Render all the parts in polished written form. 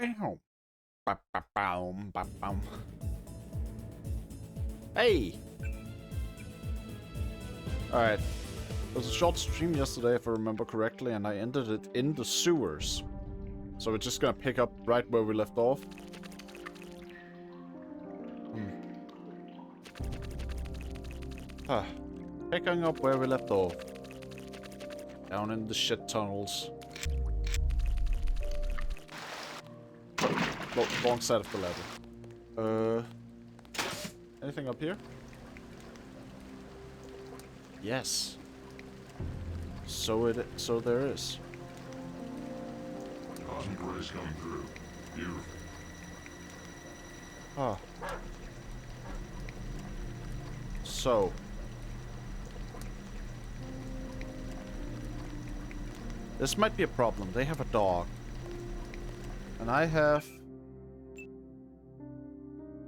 Bam. Ba-ba-boom, ba-bum. Hey! Alright. There was a short stream yesterday, if I remember correctly, and I ended it in the sewers. So we're just gonna pick up right where we left off. Picking up where we left off. Down in the shit tunnels. Wrong side of the ladder. Anything up here? Yes. So there is. Cosmic rays coming through. Beautiful. Ah. So. This might be a problem. They have a dog. And I have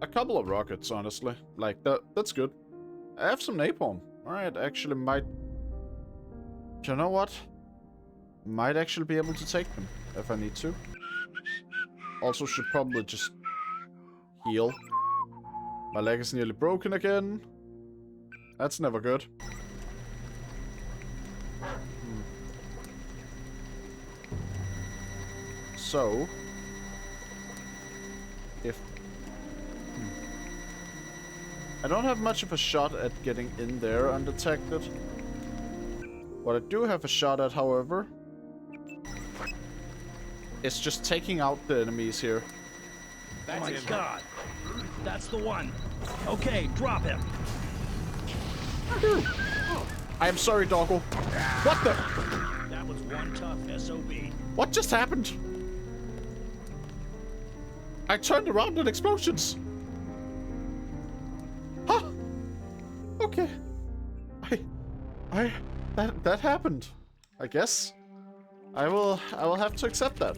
a couple of rockets, honestly. Like, that's good. I have some napalm. Alright, actually might... You know what? Might actually be able to take them, if I need to. Also should probably just heal. My leg is nearly broken again. That's never good. So... If... I don't have much of a shot at getting in there undetected. What I do have a shot at, however, is just taking out the enemies here. Oh my god! That's the one! Okay, drop him! I am sorry, Doggle. What the? That was one tough SOB. What just happened? I turned around and explosions. Huh? Okay. That happened. I guess. I will have to accept that.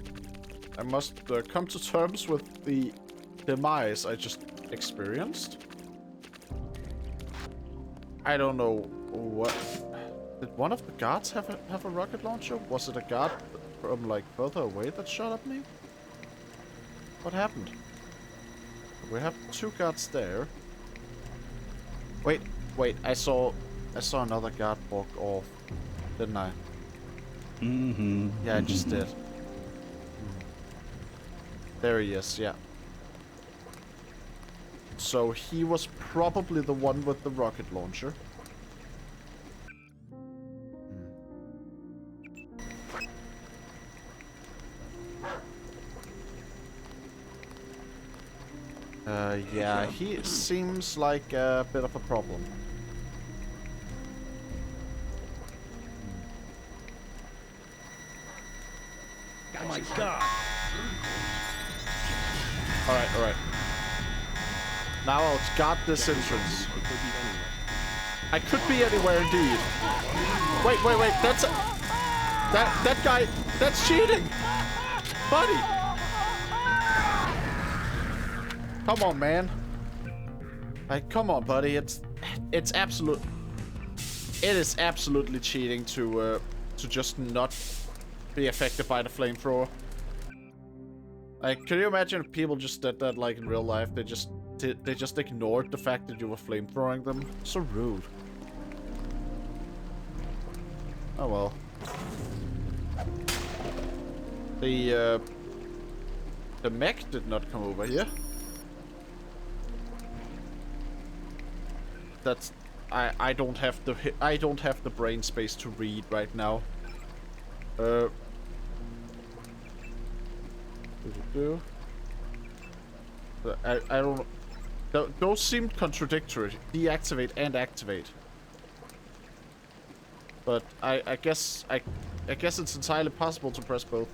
I must come to terms with the demise I just experienced. I don't know what. Did one of the guards have a rocket launcher? Was it a guard from like further away that shot at me? What happened? We have two guards there. Wait, I saw another guard walk off, didn't I? Mm-hmm. Yeah, I just did. There he is, yeah. So he was probably the one with the rocket launcher. Yeah, he seems like a bit of a problem. Oh my god! Alright. Now I'll guard this entrance. I could be anywhere indeed. Wait, that's that guy, that's cheating! Buddy! Come on, man. Like, come on, buddy. It is absolutely cheating to just not be affected by the flamethrower. Like, can you imagine if people just did that, like, in real life? They just ignored the fact that you were flamethrowing them? So rude. Oh well. The mech did not come over here. That's... I don't have the brain space to read right now. I don't... Those seemed contradictory. Deactivate and activate. But I guess it's entirely possible to press both.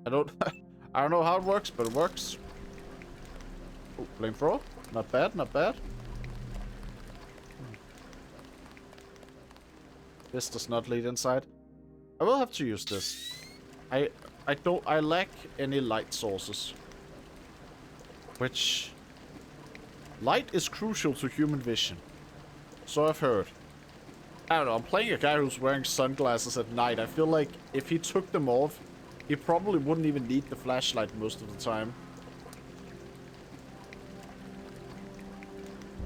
I don't know how it works, but it works. Oh, flamethrower. Not bad, not bad. This does not lead inside. I will have to use this. I lack any light sources. Which... Light is crucial to human vision. So I've heard. I don't know, I'm playing a guy who's wearing sunglasses at night. I feel like if he took them off, he probably wouldn't even need the flashlight most of the time.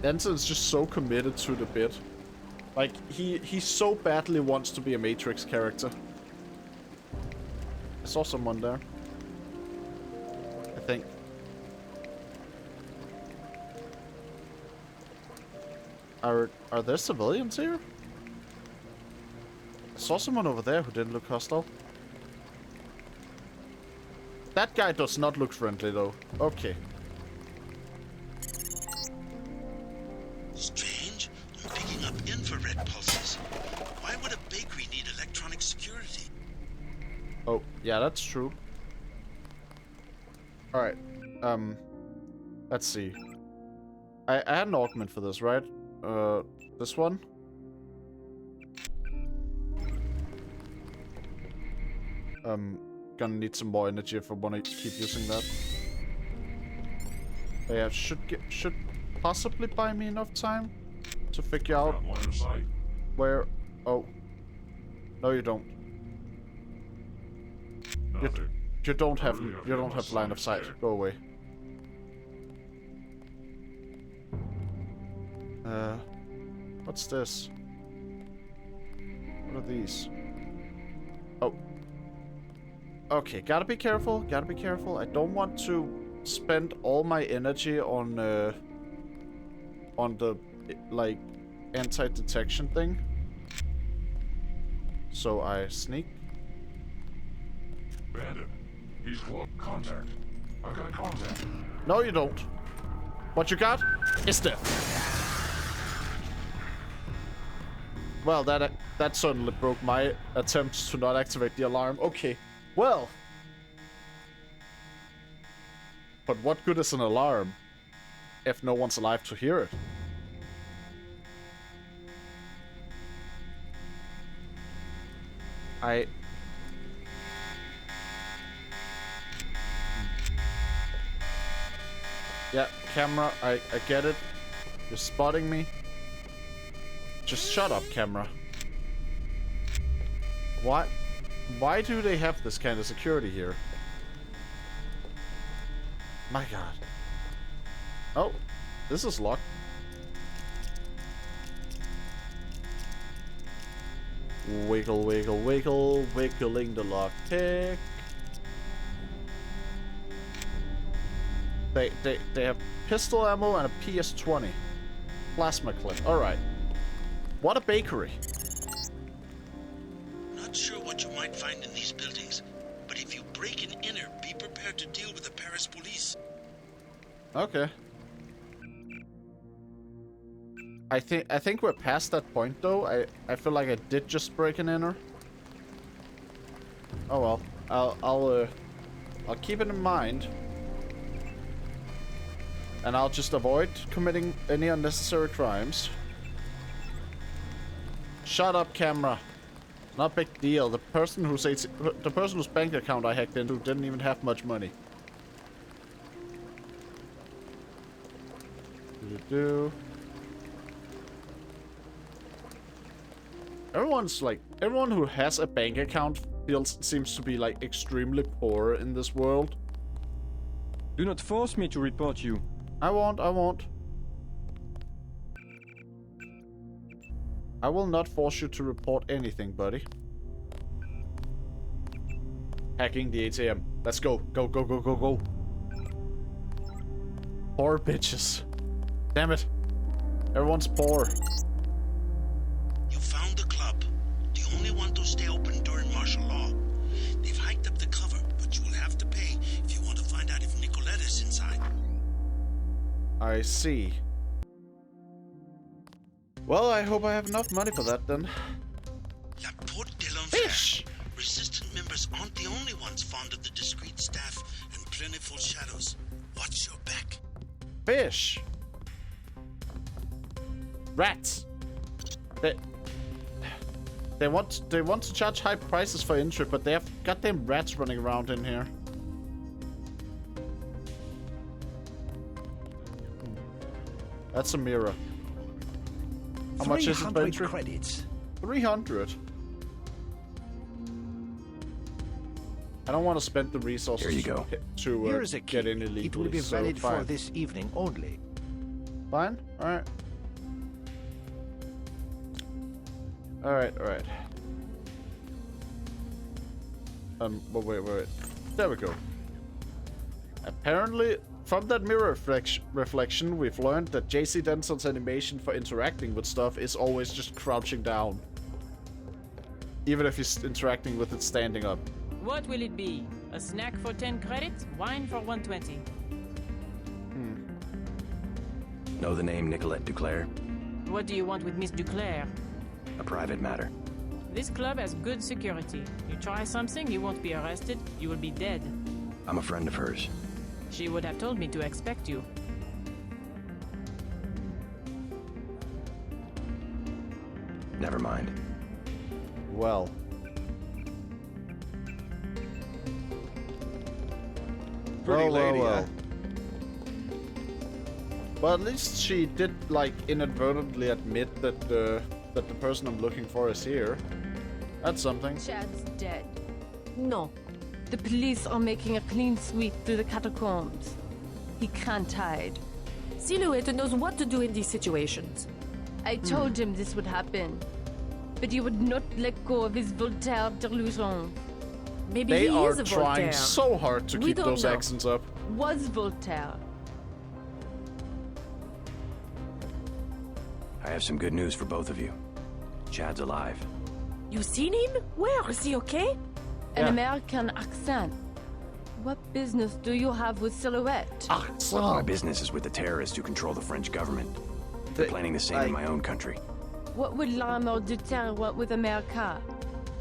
Denton's just so committed to the bit. Like, he so badly wants to be a Matrix character. I saw someone there. I think. Are there civilians here? I saw someone over there who didn't look hostile. That guy does not look friendly, though. Okay. Strange. I'm picking up infrared pulses. Why would a bakery need electronic security? Oh, yeah, that's true. Alright. Let's see. I had an augment for this, right? This one? Gonna need some more energy if I want to keep using that. Yeah, should possibly buy me enough time to figure out Got line of sight. where. Oh, no, you don't. Nothing. You don't have line of sight. Go away. What's this? What are these? Oh. Okay, gotta be careful. Gotta be careful. I don't want to spend all my energy on the like anti-detection thing. So I sneak. Bandit. He's close. Contact. I've got contact. No, you don't. What you got is death. Well, that certainly broke my attempts to not activate the alarm. Okay, well. But what good is an alarm if no one's alive to hear it? Yeah, camera, I get it. You're spotting me. Just shut up, camera. Why do they have this kind of security here? My god. Oh, this is locked. Wiggle, wiggle, wiggle, wiggling the lockpick. They have pistol ammo and a PS-20. Plasma clip. Alright. What a bakery. Not sure what you might find in these buildings, but if you break an inner, be prepared to deal with the Paris police. Okay. I think we're past that point though. I feel like I did just break an inner. Oh well. I'll keep it in mind. And I'll just avoid committing any unnecessary crimes. Shut up, camera. Not a big deal. The person whose bank account I hacked into didn't even have much money. Everyone who has a bank account seems to be like extremely poor in this world. Do not force me to report you. I won't. I will not force you to report anything, buddy. Hacking the ATM. Let's go. Go. Poor bitches. Damn it. Everyone's poor. You found the club. The only one to stay open during martial law. They've hiked up the cover, but you will have to pay if you want to find out if Nicolette is inside. I see. Well, I hope I have enough money for that then. La Porte de Fish! l'Enfer. Resistant members aren't the only ones fond of the discreet staff and plentiful shadows. Watch your back. Fish! Rats! They want to charge high prices for entry, but they have goddamn rats running around in here. That's a mirror. How much is it for entry? credits. 300. I don't want to spend the resources Here you go. to Here is a key. get in illegally. It will be so valid for fine. this evening only. Fine? Alright. Alright. Wait. There we go. Apparently, from that mirror reflection, we've learned that JC Denton's animation for interacting with stuff is always just crouching down. Even if he's interacting with it standing up. What will it be? A snack for 10 credits? Wine for 120. Know the name Nicolette Duclair? What do you want with Miss Duclair? A private matter. This club has good security. You try something, you won't be arrested, you will be dead. I'm a friend of hers. She would have told me to expect you. Never mind. Well. Pretty lady, huh? Well, at least she did, like, inadvertently admit that the person I'm looking for is here. That's something. Chad's dead. No. The police are making a clean sweep through the catacombs. He can't hide. Silhouette knows what to do in these situations. I told him this would happen. But he would not let go of his Voltaire delusion. Maybe They he are is a trying Voltaire. so hard to We keep don't those know. accents up. Was Voltaire. I have some good news for both of you. Chad's alive. You seen him? Where? Is he okay? An Yeah. American accent. What business do you have with Silhouette? My business is with the terrorists who control the French government. They're planning the same in my own country. What would L'armée de Terre want with America?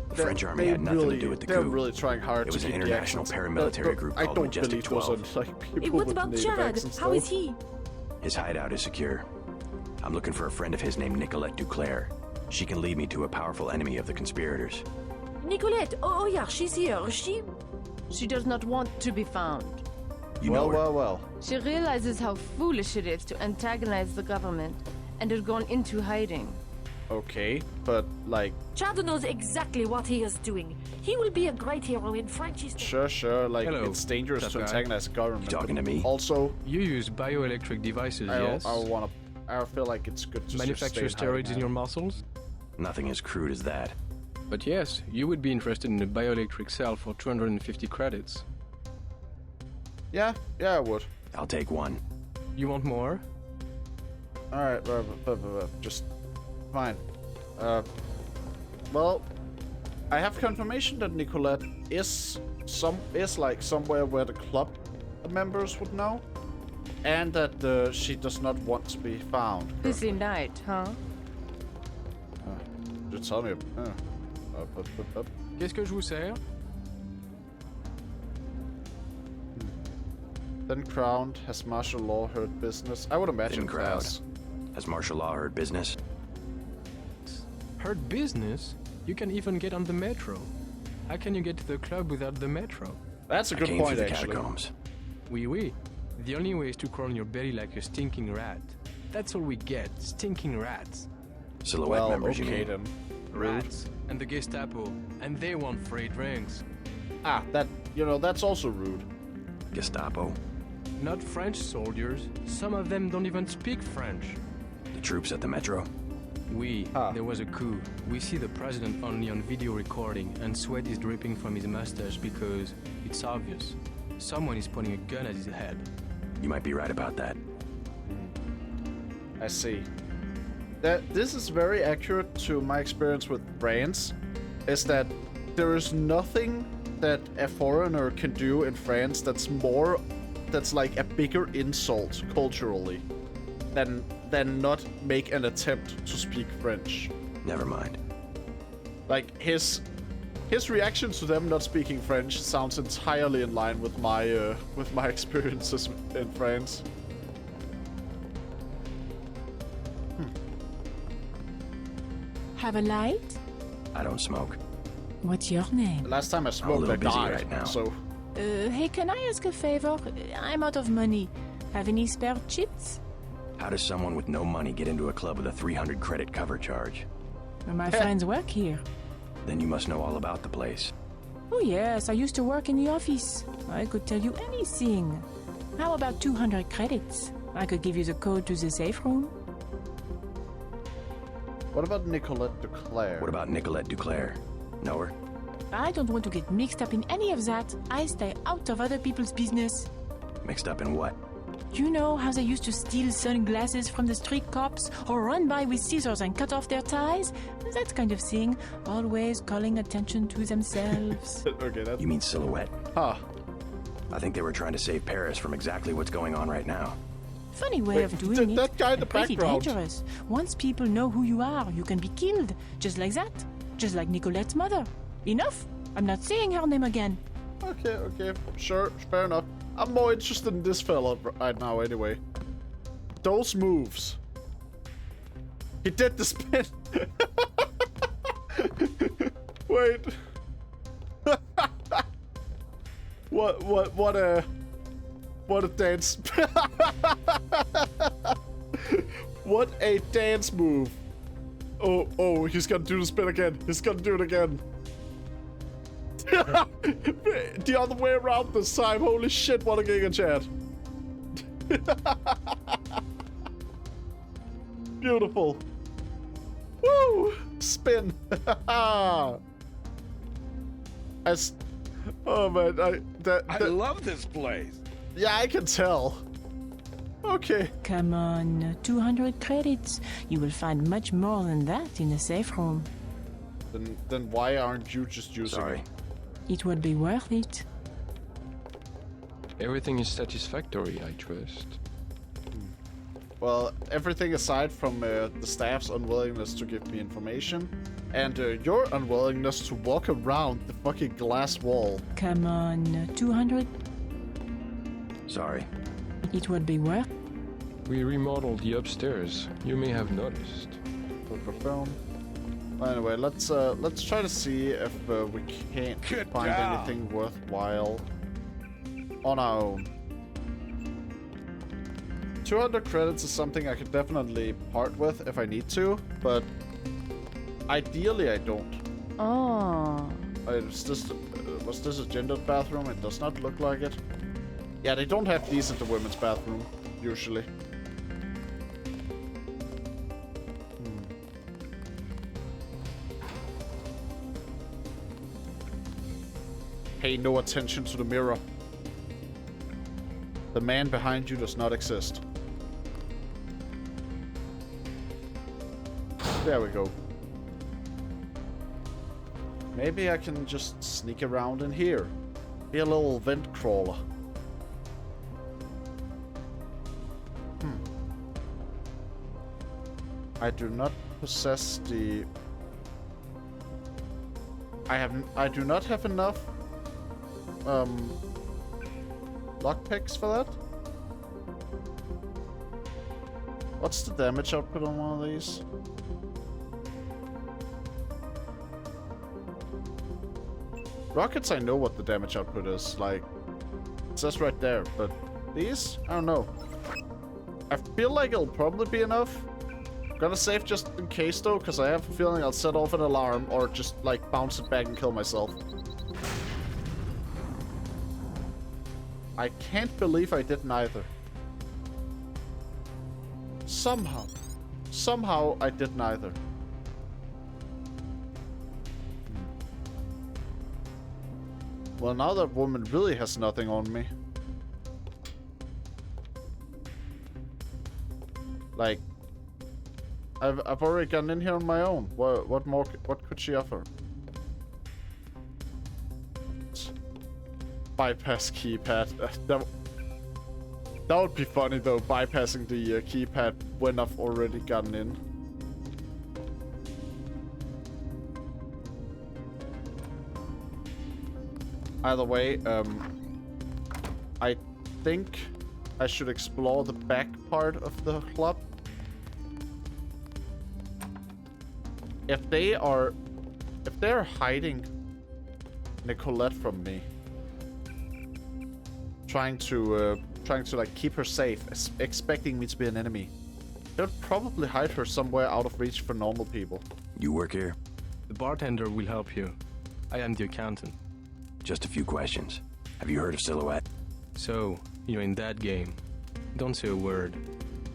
The French army had nothing to do with the They're coup. really trying hard It to was an keep the international accents. paramilitary group I called don't Majestic believe those 12. are, like, people Hey, what with about native Chad? accents, How though. is he? His hideout is secure. I'm looking for a friend of his named Nicolette Duclair. She can lead me to a powerful enemy of the conspirators. Nicolette. Oh yeah, she's here. She does not want to be found. You know her. Well. She realizes how foolish it is to antagonize the government and has gone into hiding. Okay, but, like, Chad knows exactly what he is doing. He will be a great hero in French history. sure, like, Hello, it's dangerous tough to guy. antagonize the government. You talking but to me? Also, You use bioelectric devices, yes? I feel like it's good to Manufacture just stay in steroids in hiding. your muscles? Nothing as crude as that. But yes, you would be interested in a bioelectric cell for 250 credits. Yeah, I would. I'll take one. You want more? Alright, just fine. Well, I have confirmation that Nicolette is like somewhere where the club members would know, and that she does not want to be found. Busy night, huh? Just tell me. Qu'est-ce que je vous sers? Then crowned, has martial law heard business? I would imagine Then crowd. class. Has martial law heard business? Heard business? You can even get on the metro. How can you get to the club without the metro? That's a I good came point, through the actually. catacombs. Oui. The only way is to crawl on your belly like a stinking rat. That's all we get, stinking rats. Silhouette Well, members, you okay mean? then. Rats. And the Gestapo. And they want free drinks. Ah, that's also rude. Gestapo? Not French soldiers. Some of them don't even speak French. The troops at the metro? There was a coup. We see the president only on video recording, and sweat is dripping from his mustache because it's obvious. Someone is pointing a gun at his head. You might be right about that. I see. This is very accurate to my experience with France, is that there is nothing that a foreigner can do in France that's like a bigger insult culturally than not make an attempt to speak French. Never mind. Like his reaction to them not speaking French sounds entirely in line with my experiences in France. Have a light? I don't smoke. What's your name? The last time I I'm a smoked, little I busy died. right now. So Hey, can I ask a favor? I'm out of money. Have any spare chips? How does someone with no money get into a club with a 300 credit cover charge? My friends work here. Then you must know all about the place. Oh yes, I used to work in the office. I could tell you anything. How about 200 credits? I could give you the code to the safe room. What about Nicolette Duclair? What about Nicolette Duclair? Know her? I don't want to get mixed up in any of that. I stay out of other people's business. Mixed up in what? You know how they used to steal sunglasses from the street cops or run by with scissors and cut off their ties? That kind of thing. Always calling attention to themselves. Okay, that's... You mean Silhouette? Huh. I think they were trying to save Paris from exactly what's going on right now. Funny way of doing it. That guy in the Pretty background. dangerous. Once people know who you are, you can be killed. Just like that. Just like Nicolette's mother. Enough? I'm not saying her name again. Okay. Sure, fair enough. I'm more interested in this fella right now anyway. Those moves. He did the spin. Wait. What a dance. What a dance move. Oh, he's gonna do the spin again. He's gonna do it again. The other way around this time. Holy shit, what a giga chat. Beautiful. Woo! Spin. Oh man, I love this place. Yeah, I can tell. Okay. Come on, 200 credits. You will find much more than that in the safe room. Then why aren't you just using it? It would be worth it. Everything is satisfactory, I trust. Well, everything aside from the staff's unwillingness to give me information, and your unwillingness to walk around the fucking glass wall. Come on, 200. Sorry. It would be worth. We remodeled the upstairs. You may have noticed. Film. Well, anyway, let's try to see if we can't find anything worthwhile on our own. 200 credits is something I could definitely part with if I need to, but ideally I don't. Oh. Was this a gendered bathroom? It does not look like it. Yeah, they don't have these at the women's bathroom, usually. Pay no attention to the mirror. The man behind you does not exist. There we go. Maybe I can just sneak around in here. Be a little vent crawler. I do not possess the... I do not have enough lockpicks for that. What's the damage output on one of these? Rockets, I know what the damage output is. Like, it says right there. But these, I don't know. I feel like it'll probably be enough. Gonna save just in case though, because I have a feeling I'll set off an alarm or just like bounce it back and kill myself. I can't believe I did neither. Somehow I did neither. Well, now that woman really has nothing on me. Like, I've already gotten in here on my own. What more? What could she offer? Bypass keypad. That would be funny though. Bypassing the keypad when I've already gotten in. Either way, I think I should explore the back part of the club. If they're hiding Nicolette from me, trying to like keep her safe, expecting me to be an enemy, they'll probably hide her somewhere out of reach for normal people. You work here? The bartender will help you. I am the accountant. Just a few questions. Have you heard of Silhouette? So, you're in that game. Don't say a word.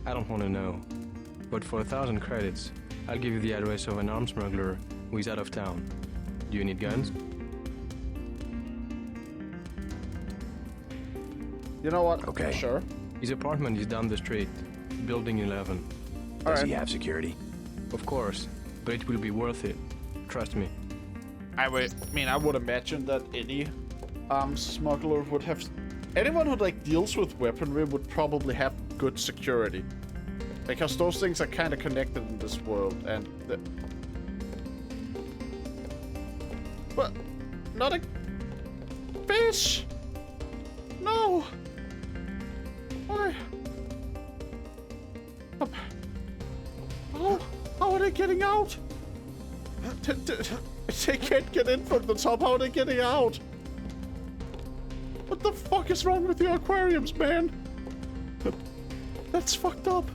I don't want to know. But for 1,000 credits, I'll give you the address of an arms smuggler who is out of town. Do you need guns? You know what? Okay. Sure. His apartment is down the street, building 11. Does he have security? Of course, but it will be worth it. Trust me. I would imagine that any arms smuggler would have... Anyone who, like, deals with weaponry would probably have good security. Because those things are kind of connected in this world, and... But... Not a... Fish! No! Why? How are they getting out? They can't get in from the top. How are they getting out? What the fuck is wrong with your aquariums, man? That's fucked up.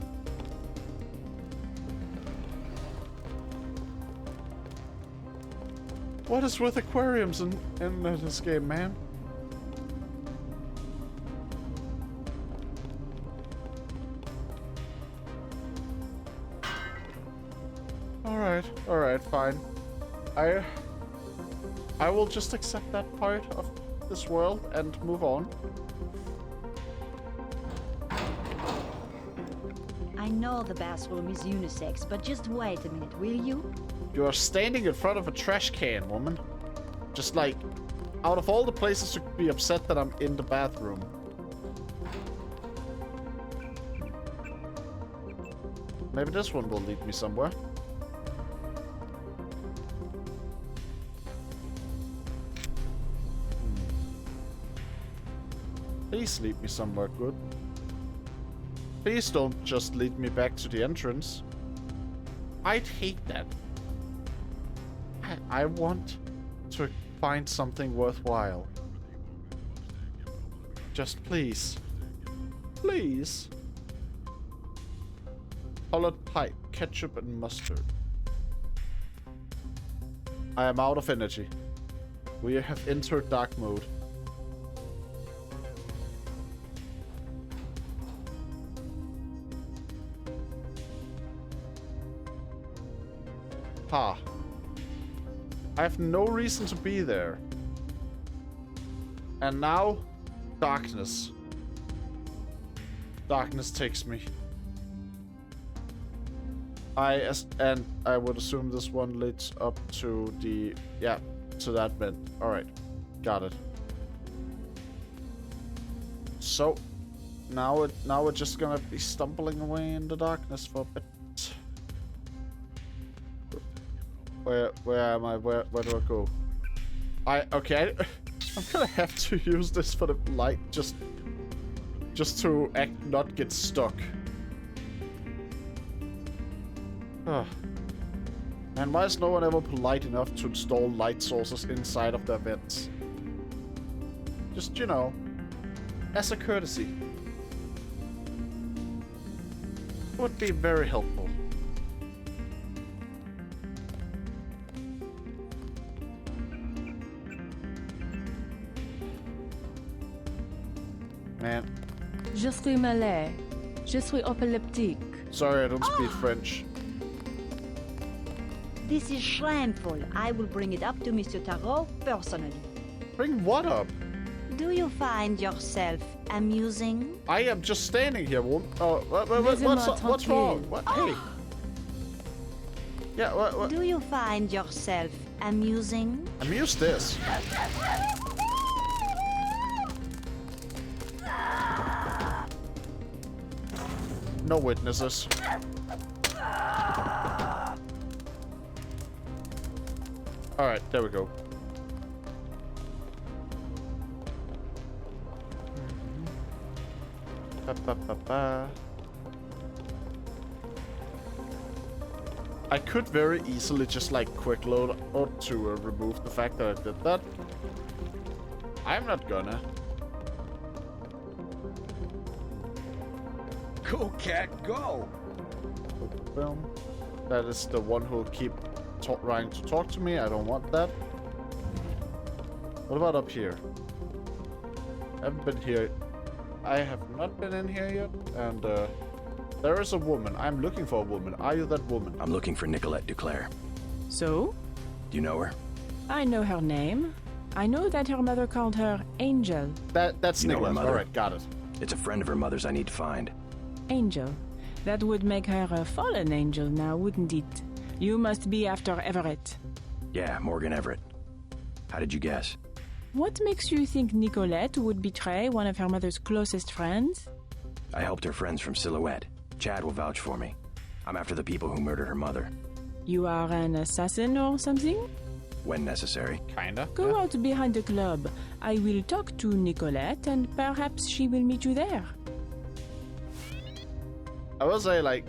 What is with aquariums in this game, man? Alright, fine. I will just accept that part of this world and move on. I know the bathroom is unisex, but just wait a minute, will you? You are standing in front of a trash can, woman. Just like, out of all the places to be upset that I'm in the bathroom. Maybe this one will lead me somewhere. Please lead me somewhere good. Please don't just lead me back to the entrance. I'd hate that. I want to find something worthwhile. Just please. Please. Colored pipe, ketchup and mustard. I am out of energy. We have entered dark mode. Ha. I have no reason to be there. And now, darkness. Darkness takes me. And I would assume this one leads up to the... Yeah, to that vent. Alright. Got it. So, now we're just gonna be stumbling away in the darkness for a bit. Where am I? Where do I go? Okay. I'm gonna have to use this for the light, just to not get stuck. And why is no one ever polite enough to install light sources inside of their vents? Just, you know, as a courtesy. Would be very helpful. Man. Je suis malade. Je suis épileptique. Sorry, I don't speak French. This is shameful. I will bring it up to Mr. Tarot personally. Bring what up? Do you find yourself amusing? I am just standing here. What's wrong? What? Hey. Yeah, what? Do you find yourself amusing? Amuse this. No witnesses. Alright, there we go. I could very easily just like quick load to remove the fact that I did that. I'm not gonna. Go, cat, go! Boom. That is the one who'll keep trying to talk to me. I don't want that. What about up here? I haven't been here. I have not been in here yet. And, there is a woman. I'm looking for a woman. Are you that woman? I'm looking for Nicolette Duclair. So? Do you know her? I know her name. I know that her mother called her Angel. That's You know her Nicholas. mother? Alright, got it. It's a friend of her mother's I need to find. Angel. That would make her a fallen angel now, wouldn't it? You must be after Everett. Yeah, Morgan Everett. How did you guess? What makes you think Nicolette would betray one of her mother's closest friends? I helped her friends from Silhouette. Chad will vouch for me. I'm after the people who murdered her mother. You are an assassin or something? When necessary. Kinda. Go out behind the club. I will talk to Nicolette and perhaps she will meet you there. I will say, like,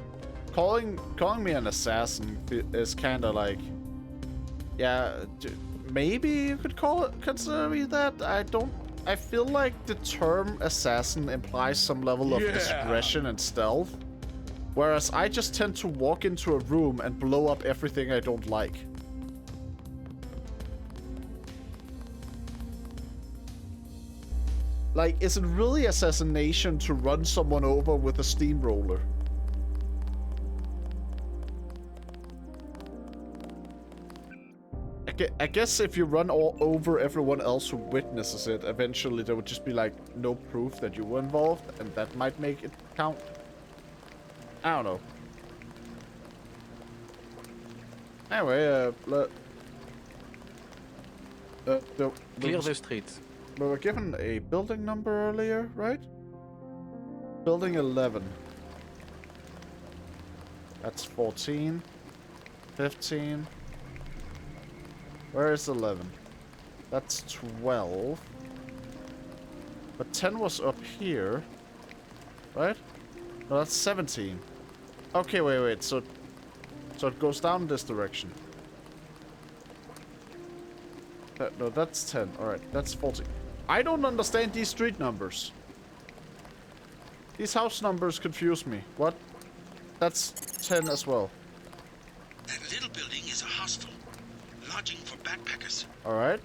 calling me an assassin is kind of like, yeah, maybe you could consider me that. I feel like the term assassin implies some level of discretion and stealth, whereas I just tend to walk into a room and blow up everything I don't like. Like, is it really assassination to run someone over with a steamroller? I guess if you run all over everyone else who witnesses it, eventually there would just be, like, no proof that you were involved, and that might make it count. I don't know. Anyway, Clear the street. We were given a building number earlier, right? Building 11. That's 14. 15. Where is 11? That's 12. But 10 was up here. Right? No, that's 17. Okay, wait. So it goes down this direction. No, that's 10. Alright, that's 14. I don't understand these street numbers. These house numbers confuse me. What? That's 10 as well. That little building is a hostel. Lodging for backpackers. Alright.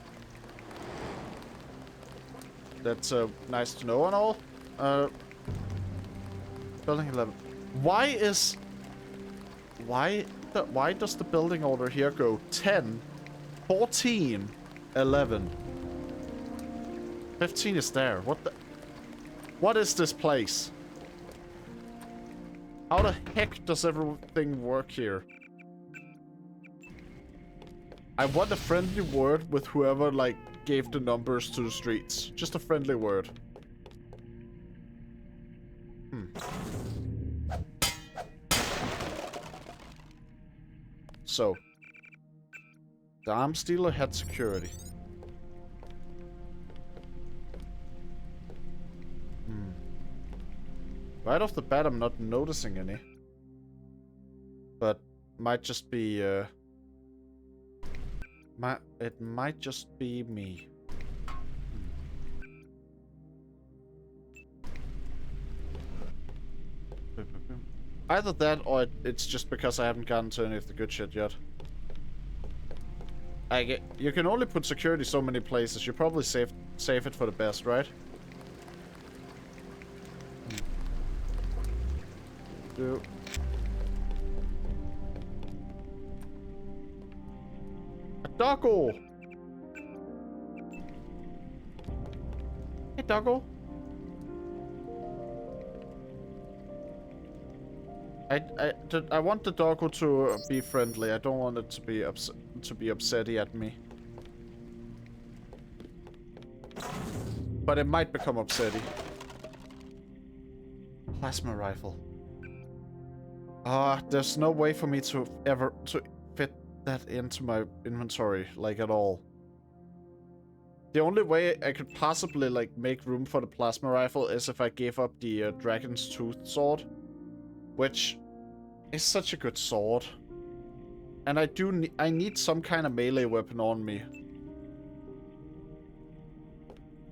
That's nice to know and all. Building 11. Why does the building order here go 10, 14, 11? 15 is there. What is this place? How the heck does everything work here? I want a friendly word with whoever, like, gave the numbers to the streets. Just a friendly word. So. The arms dealer had security. Right off the bat, I'm not noticing any. But might just be, it might just be me. Either that, or it's just because I haven't gotten to any of the good shit yet. You can only put security so many places. You probably save it for the best, right? Do. A doggo! Hey, doggo. I want the doggo to be friendly. I don't want it to be upsetty at me. But it might become upsetty. Plasma rifle. There's no way for me to fit that into my inventory, like, at all. The only way I could possibly, like, make room for the plasma rifle is if I gave up the Dragon's Tooth sword. Which is such a good sword. And I need some kind of melee weapon on me.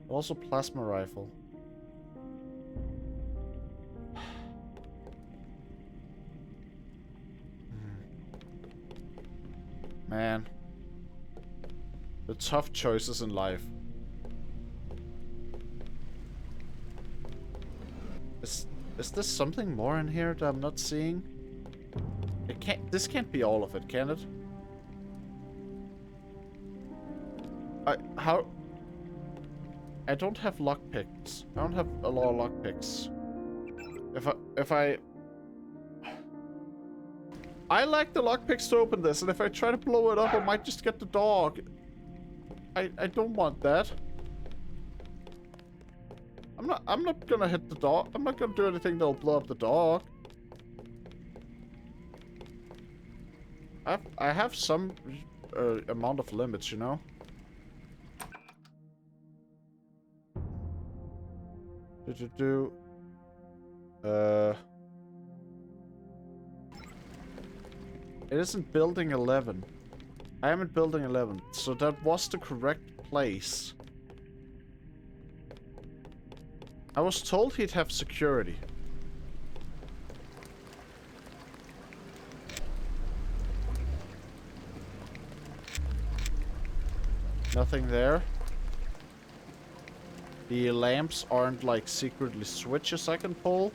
Also plasma rifle. Man. The tough choices in life. Is this something more in here that I'm not seeing? It can't. This can't be all of it, can it? How? I don't have lockpicks. I don't have a lot of lockpicks. If I like the lockpicks to open this, and if I try to blow it up, I might just get the dog. I don't want that. I'm not gonna hit the dog. I'm not gonna do anything that'll blow up the dog. I have some amount of limits, you know. It isn't building 11. I am in building 11, so that was the correct place. I was told he'd have security. Nothing there. The lamps aren't like secretly switches I can pull.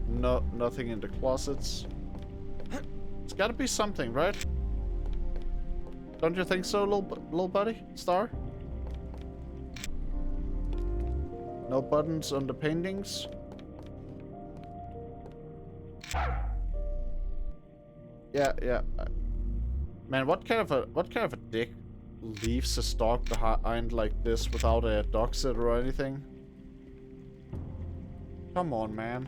No, nothing in the closets. It's gotta be something, right? Don't you think so, little buddy? Star? No buttons on the paintings? Yeah. Man, what kind of a dick leaves his dog behind like this without a dog sitter or anything? Come on, man.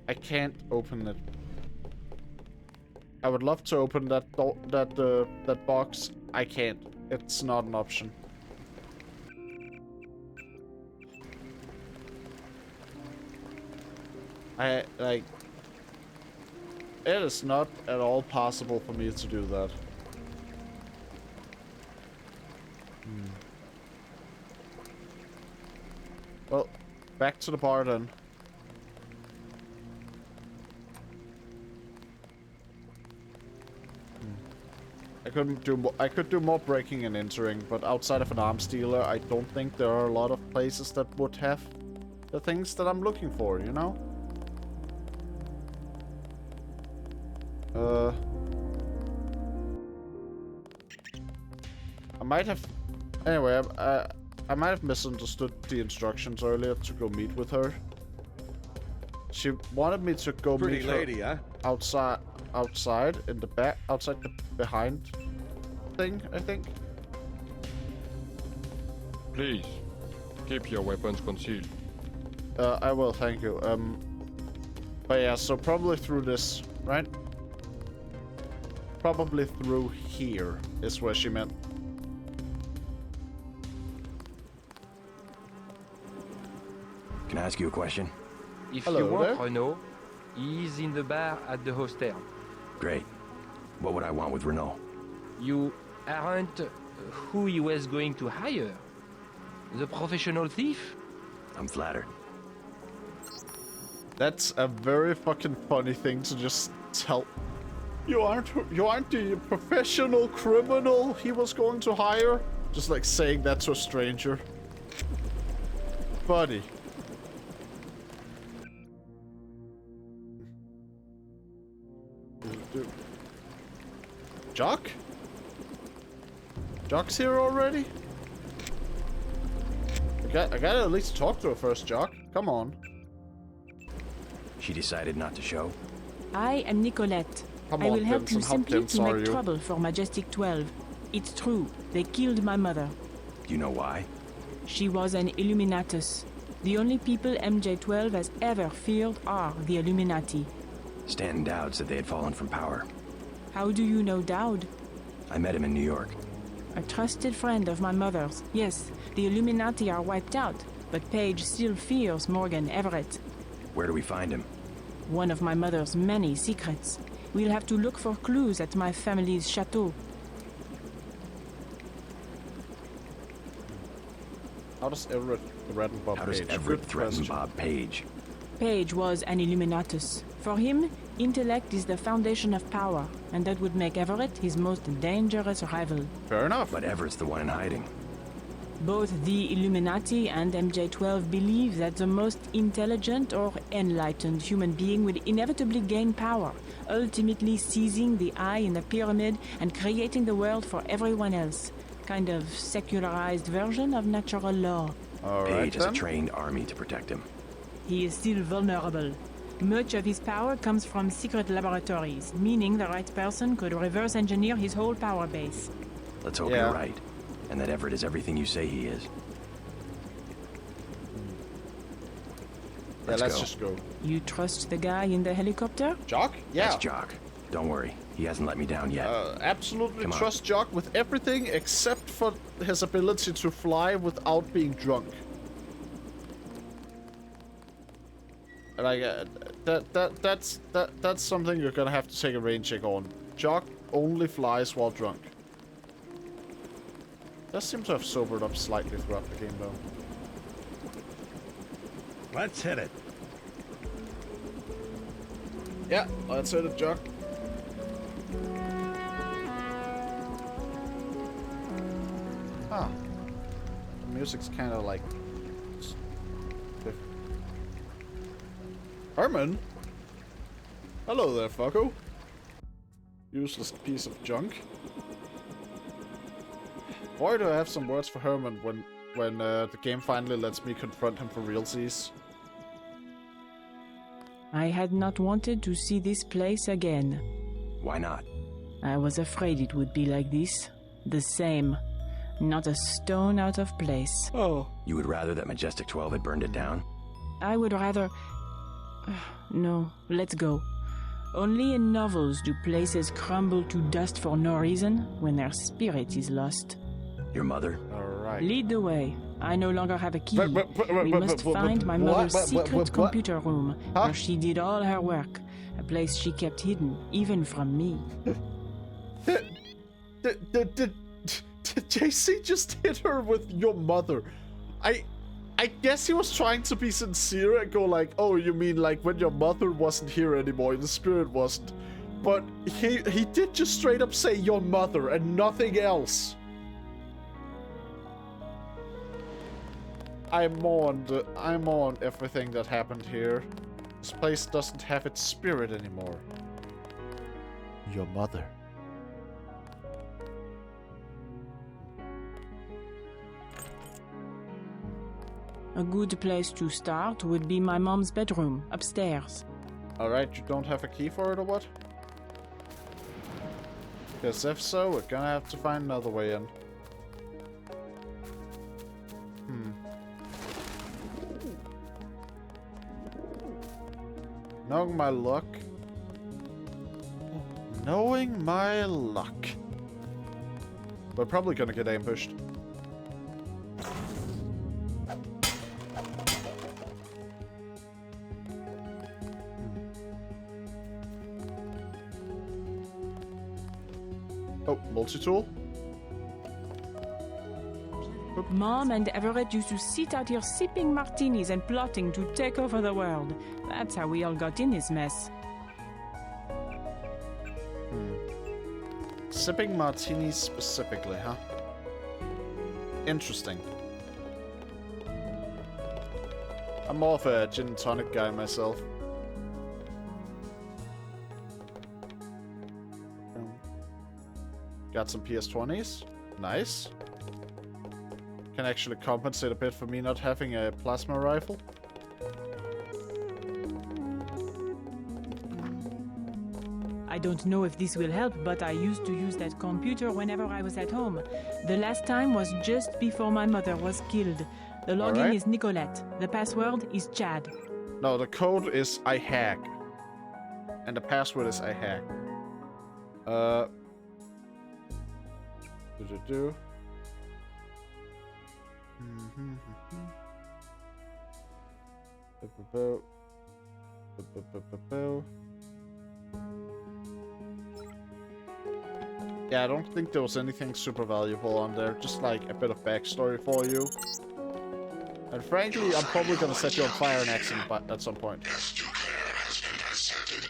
I can't open it. I would love to open that that box. I can't. It's not an option. It is not at all possible for me to do that. Well, back to the bar then. I could do more breaking and entering, but outside of an arms dealer, I don't think there are a lot of places that would have the things that I'm looking for, you know? I might have... Anyway, I might have misunderstood the instructions earlier to go meet with her. She wanted me to go meet her outside in the back, outside the behind thing, I think. Please, keep your weapons concealed. I will, thank you. But yeah, so probably through this, right? Probably through here is where she meant. Can I ask you a question? If Hello you want there. Renault, he's in the bar at the hostel. Great. What would I want with Renault? You aren't who he was going to hire. The professional thief? I'm flattered. That's a very fucking funny thing to just tell. You aren't the professional criminal he was going to hire? Just like saying that to a stranger. Buddy. Jock? Jock's here already? I gotta at least talk to her first, Jock. Come on. She decided not to show? I am Nicolette. Come I on, will help you Vincent, how simply dense to are make you? trouble for Majestic 12. It's true. They killed my mother. Do you know why? She was an Illuminatus. The only people MJ-12 has ever feared are the Illuminati. Stanton Dowd said they had fallen from power. How do you know Dowd? I met him in New York. A trusted friend of my mother's. Yes, the Illuminati are wiped out, but Paige still fears Morgan Everett. Where do we find him? One of my mother's many secrets. We'll have to look for clues at my family's chateau. How does Everett threaten Bob How Page? does Everett Good threaten question. Bob Page? Paige was an Illuminatus. For him, intellect is the foundation of power, and that would make Everett his most dangerous rival. Fair enough. But Everett's the one in hiding. Both the Illuminati and MJ-12 believe that the most intelligent or enlightened human being will inevitably gain power, ultimately seizing the eye in the pyramid and creating the world for everyone else. Kind of secularized version of natural law. Page has a trained army to protect him. He is still vulnerable. Much of his power comes from secret laboratories, meaning the right person could reverse engineer his whole power base. Let's hope you're right, and that Everett is everything you say he is. Let's just go. You trust the guy in the helicopter? Jock? Yeah. That's Jock. Don't worry, he hasn't let me down yet. Absolutely trust Jock with everything except for his ability to fly without being drunk. Like that's something you're gonna have to take a rain check on. Jock only flies while drunk. Does seem to have sobered up slightly throughout the game, though. Let's hit it. Yeah, let's hit it, Jock. Huh. The music's kind of like... Herman? Hello there, fucko. Useless piece of junk. Boy, do I have some words for Herman when the game finally lets me confront him for realsies. I had not wanted to see this place again. Why not? I was afraid it would be like this. The same. Not a stone out of place. Oh. You would rather that Majestic 12 had burned it down? I would rather... No, let's go. Only in novels do places crumble to dust for no reason when their spirit is lost. Your mother? Alright. Lead the way. I no longer have a key. We must find my mother's secret computer room, where she did all her work. A place she kept hidden, even from me. Did JC just hit her with your mother? I guess he was trying to be sincere and go like, oh, you mean like when your mother wasn't here anymore, the spirit wasn't. But he did just straight up say your mother and nothing else. I mourn everything that happened here. This place doesn't have its spirit anymore. Your mother. A good place to start would be my mom's bedroom, upstairs. Alright, you don't have a key for it or what? Because if so, we're gonna have to find another way in. Knowing my luck. Knowing my luck. We're probably gonna get ambushed. Oh, multi-tool? Mom and Everett used to sit out here sipping martinis and plotting to take over the world. That's how we all got in this mess. Sipping martinis specifically, huh? Interesting. I'm more of a gin and tonic guy myself. Got some PS20s. Nice. Can actually compensate a bit for me not having a plasma rifle. I don't know if this will help, but I used to use that computer whenever I was at home. The last time was just before my mother was killed. The login is Nicolette. The password is Chad. No, the code is I hack. And the password is I hack. Yeah, I don't think there was anything super valuable on there. Just like a bit of backstory for you. And frankly, I'm probably gonna set you on fire and accident at some point. Yes, Duclair has been intercepted.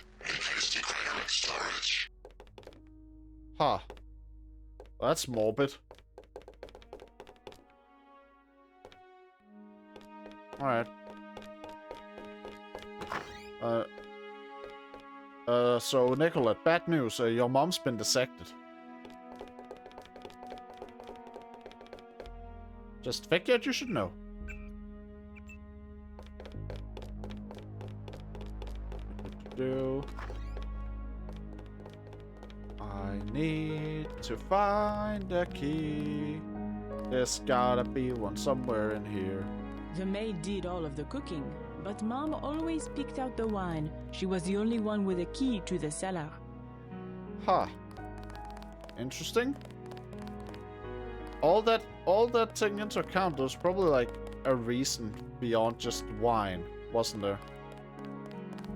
Huh. Well, that's morbid. Alright. So Nicolette, bad news. Your mom's been dissected. Just figured you should know. I need to find a key. There's gotta be one somewhere in here. The maid did all of the cooking, but Mom always picked out the wine. She was the only one with a key to the cellar. Huh. Interesting. All that taken into account, there was probably like a reason beyond just wine, wasn't there?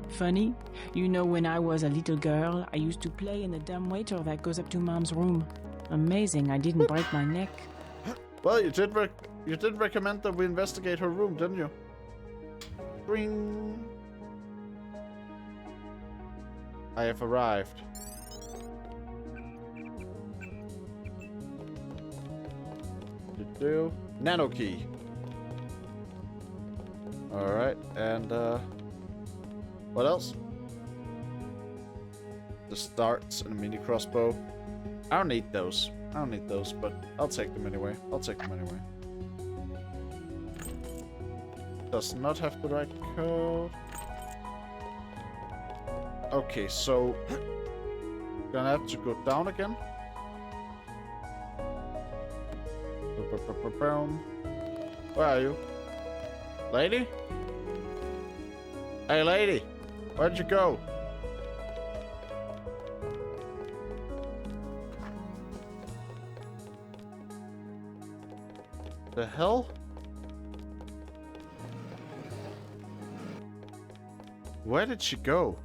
Funny, you know, when I was a little girl, I used to play in the dumbwaiter that goes up to Mom's room. Amazing, I didn't break my neck. Well, you did recommend that we investigate her room, didn't you? Ring. I have arrived. Nano key. Alright, and what else? The darts and a mini crossbow. I don't need those. But I'll take them anyway. Does not have the right code. Okay, so gonna have to go down again. Where are you? Lady? Hey, lady! Where'd you go? The hell? Where did she go?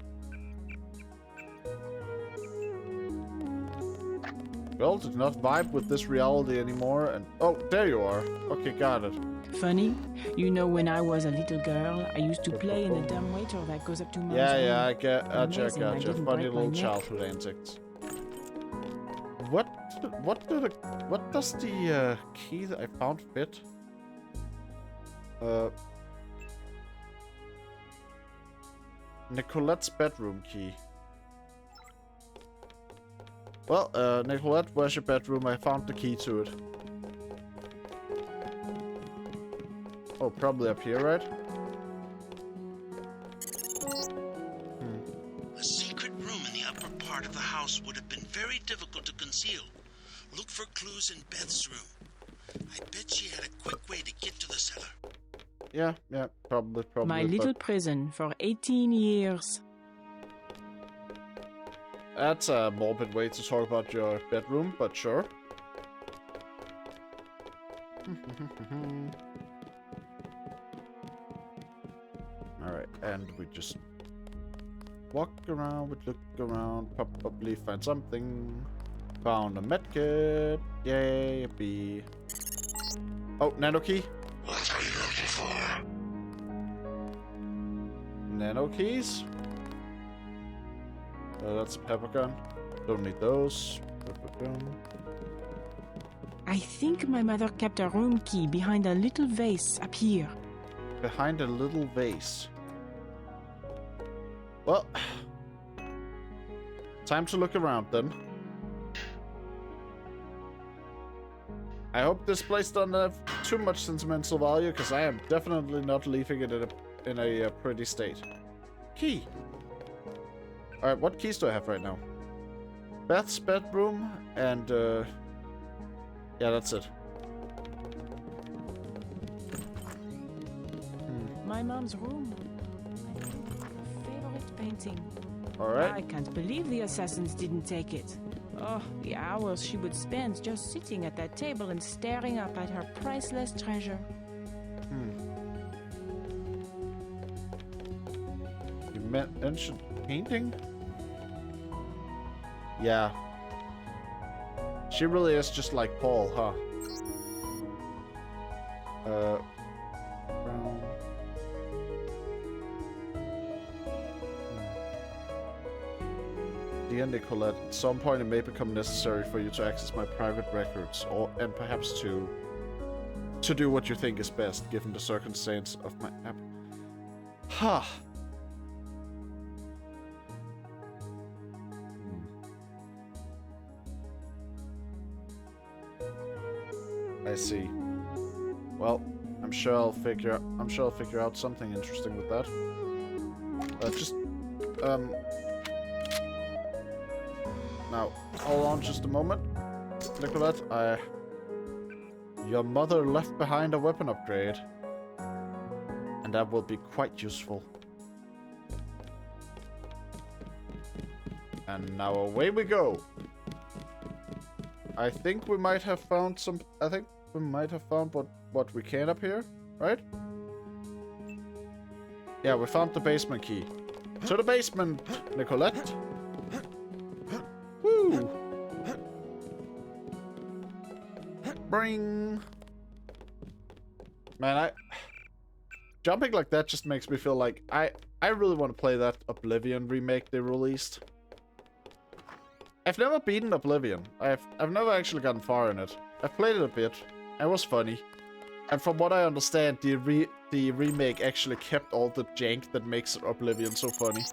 Well, did not vibe with this reality anymore, and oh, there you are. Okay, got it. Funny, you know, when I was a little girl, I used to play in the dumbwaiter that goes up to Mom's room. Yeah, I get, Amazing, I gotcha. didn't Funny break my little neck. childhood antics. What does the key that I found fit? Nicolette's bedroom key. Well, Nicolette, where's your bedroom? I found the key to it. Oh, probably up here, right? A secret room in the upper part of the house would have been very difficult to conceal. Look for clues in Beth's room. I bet she had a quick way to get to the cellar. Yeah, probably. My little prison for 18 years. That's a morbid way to talk about your bedroom, but sure. Alright, and we just walk around, we look around, probably find something. Found a medkit. Yay, a bee. Oh, nano key. What are you looking for? Nano keys. That's a pepper gun. Don't need those. I think my mother kept a room key behind a little vase up here. Behind a little vase. Well, time to look around then. I hope this place doesn't have too much sentimental value, because I am definitely not leaving it in a pretty state. Key. Alright, what keys do I have right now? Beth's bedroom and yeah, that's it. My mom's room. I think her favorite painting. Alright. I can't believe the assassins didn't take it. Oh, the hours she would spend just sitting at that table and staring up at her priceless treasure. You mentioned painting? Yeah. She really is just like Paul, huh? Brown. Dear Nicolette, at some point it may become necessary for you to access my private records, and perhaps to do what you think is best, given the circumstance of my app. Ha! I see. Well, I'm sure I'll figure out something interesting with that. Now, hold on just a moment. Nicolette, your mother left behind a weapon upgrade. And that will be quite useful. And now away we go. I think we might have found what we can up here, right? Yeah, we found the basement key. To the basement, Nicolette. Woo! Bring. Man, jumping like that just makes me feel like I really want to play that Oblivion remake they released. I've never beaten Oblivion. I've never actually gotten far in it. I've played it a bit. It was funny. And from what I understand, the remake actually kept all the jank that makes Oblivion so funny.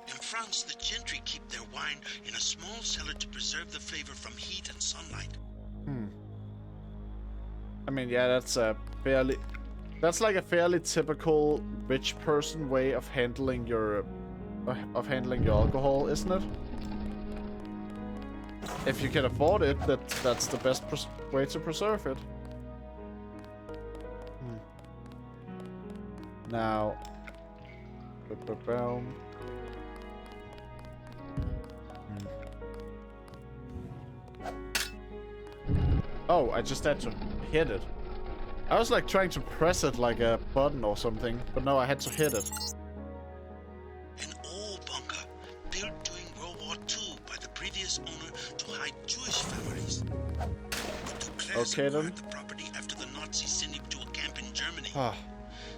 In France, the gentry keep their wine in a small cellar to preserve the flavor from heat and sunlight. I mean, yeah, that's like a fairly typical rich person way of handling your alcohol, isn't it? If you can afford it, that's the best way to preserve it. Now, oh, I just had to hit it. I was like trying to press it like a button or something, but no, I had to hit it. An old bunker built during World War II by the previous owner to hide Jewish families. Okay then. The property after the Nazis sent him to a camp in Germany.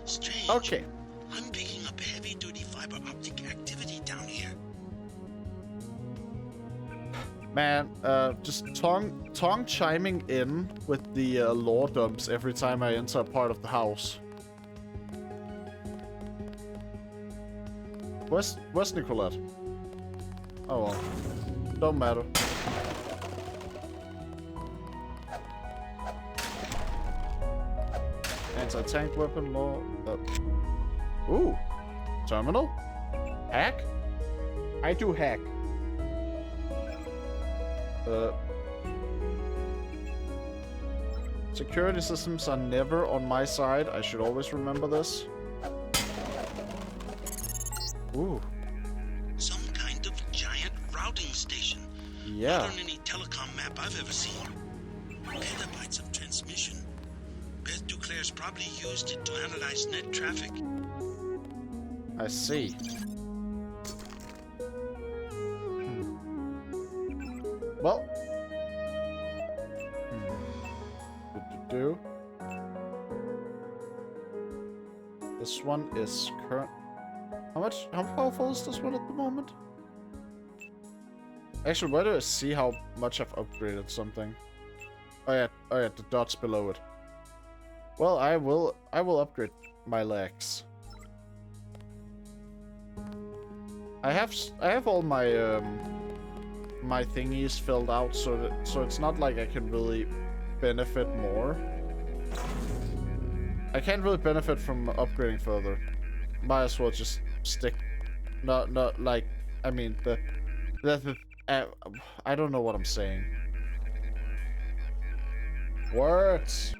Strange. Okay. I'm picking up heavy-duty fiber optic activity down here. Man, just tongue chiming in with the lore dumps every time I enter a part of the house. Where's Nicolette? Oh well. Don't matter. Anti-tank weapon law. Ooh. Terminal? Hack? I do hack. Security systems are never on my side. I should always remember this. Ooh. Some kind of giant routing station. Yeah. Not on any telecom map I've ever seen. Petabytes of transmission. Beth Duclair's probably used it to analyze net traffic. I see. Well. Do. This one is current. How powerful is this one at the moment? Actually, where do I see how much I've upgraded something? Oh yeah, the dots below it. Well, I will upgrade my legs. I have all my my thingies filled out, so it's not like I can really benefit more. I can't really benefit from upgrading further. Might as well just stick. Not like, I mean I don't know what I'm saying. Words.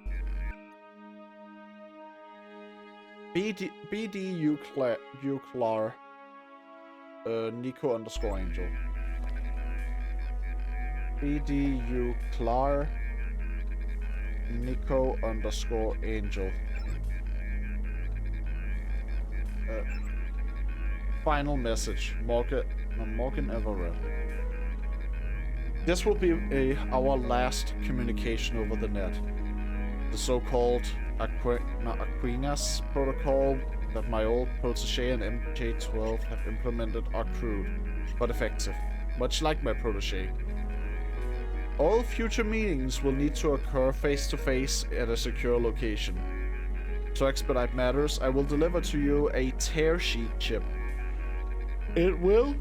BD Uclar. Nico _Angel. BD Uclar. Nico _Angel. Final message. Morgan Everett. This will be our last communication over the net. The so-called Aquinas protocol that my old protege and MJ12 have implemented are crude. but effective, much like my protege. All future meetings will need to occur face-to-face at a secure location. To expedite matters, I will deliver to you a tear sheet chip. It will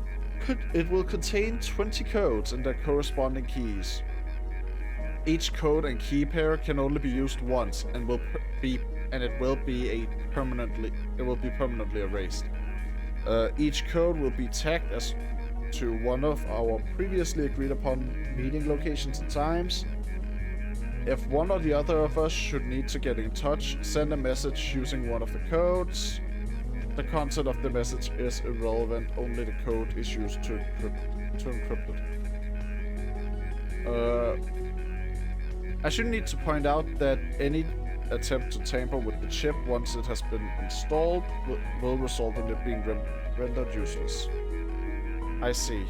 contain 20 codes and their corresponding keys. Each code and key pair can only be used once and it will be permanently erased. Each code will be tagged as to one of our previously agreed upon meeting locations and times. If one or the other of us should need to get in touch, send a message using one of the codes. The content of the message is irrelevant, only the code is used to encrypt it. I should need to point out that any attempt to tamper with the chip once it has been installed will result in it being rendered useless. I see.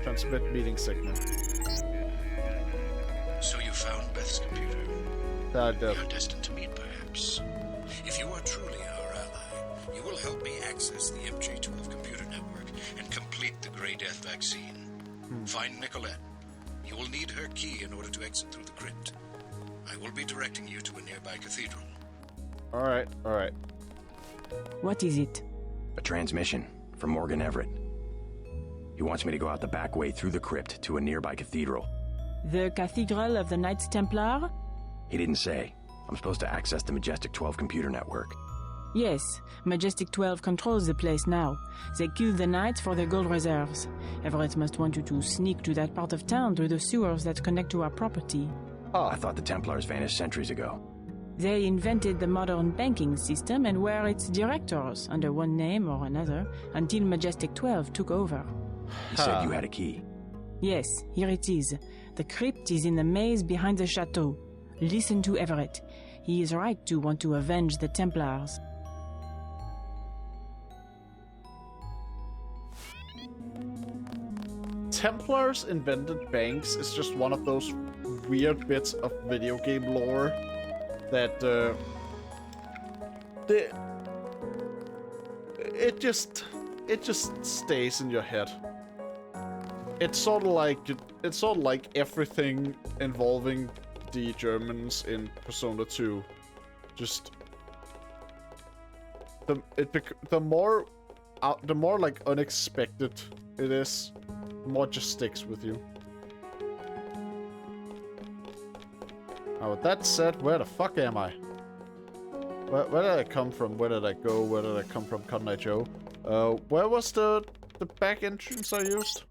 Transmit meeting signal. So you found Beth's computer. We are destined to meet, perhaps. If you are truly our ally, you will help me access the MJ-12 computer network and complete the Grey Death vaccine. Find Nicolette. You will need her key in order to exit through the crypt. I will be directing you to a nearby cathedral. Alright. What is it? A transmission from Morgan Everett. He wants me to go out the back way through the crypt to a nearby cathedral. The Cathedral of the Knights Templar? He didn't say. I'm supposed to access the Majestic 12 computer network. Yes, Majestic 12 controls the place now. They kill the Knights for their gold reserves. Everett must want you to sneak to that part of town through the sewers that connect to our property. I thought the Templars vanished centuries ago. They invented the modern banking system and were its directors, under one name or another, until Majestic 12 took over. You said you had a key. Yes, here it is. The crypt is in the maze behind the chateau. Listen to Everett. He is right to want to avenge the Templars. Templars invented banks is just one of those weird bits of video game lore that it just stays in your head. It's sort of like everything involving the Germans in Persona 2. Just the more like unexpected it is, the more it just sticks with you. Now, with that said, where the fuck am I? Where did I come from? Where did I go? Where did I come from, Cotton Eye Joe? Where was the back entrance I used?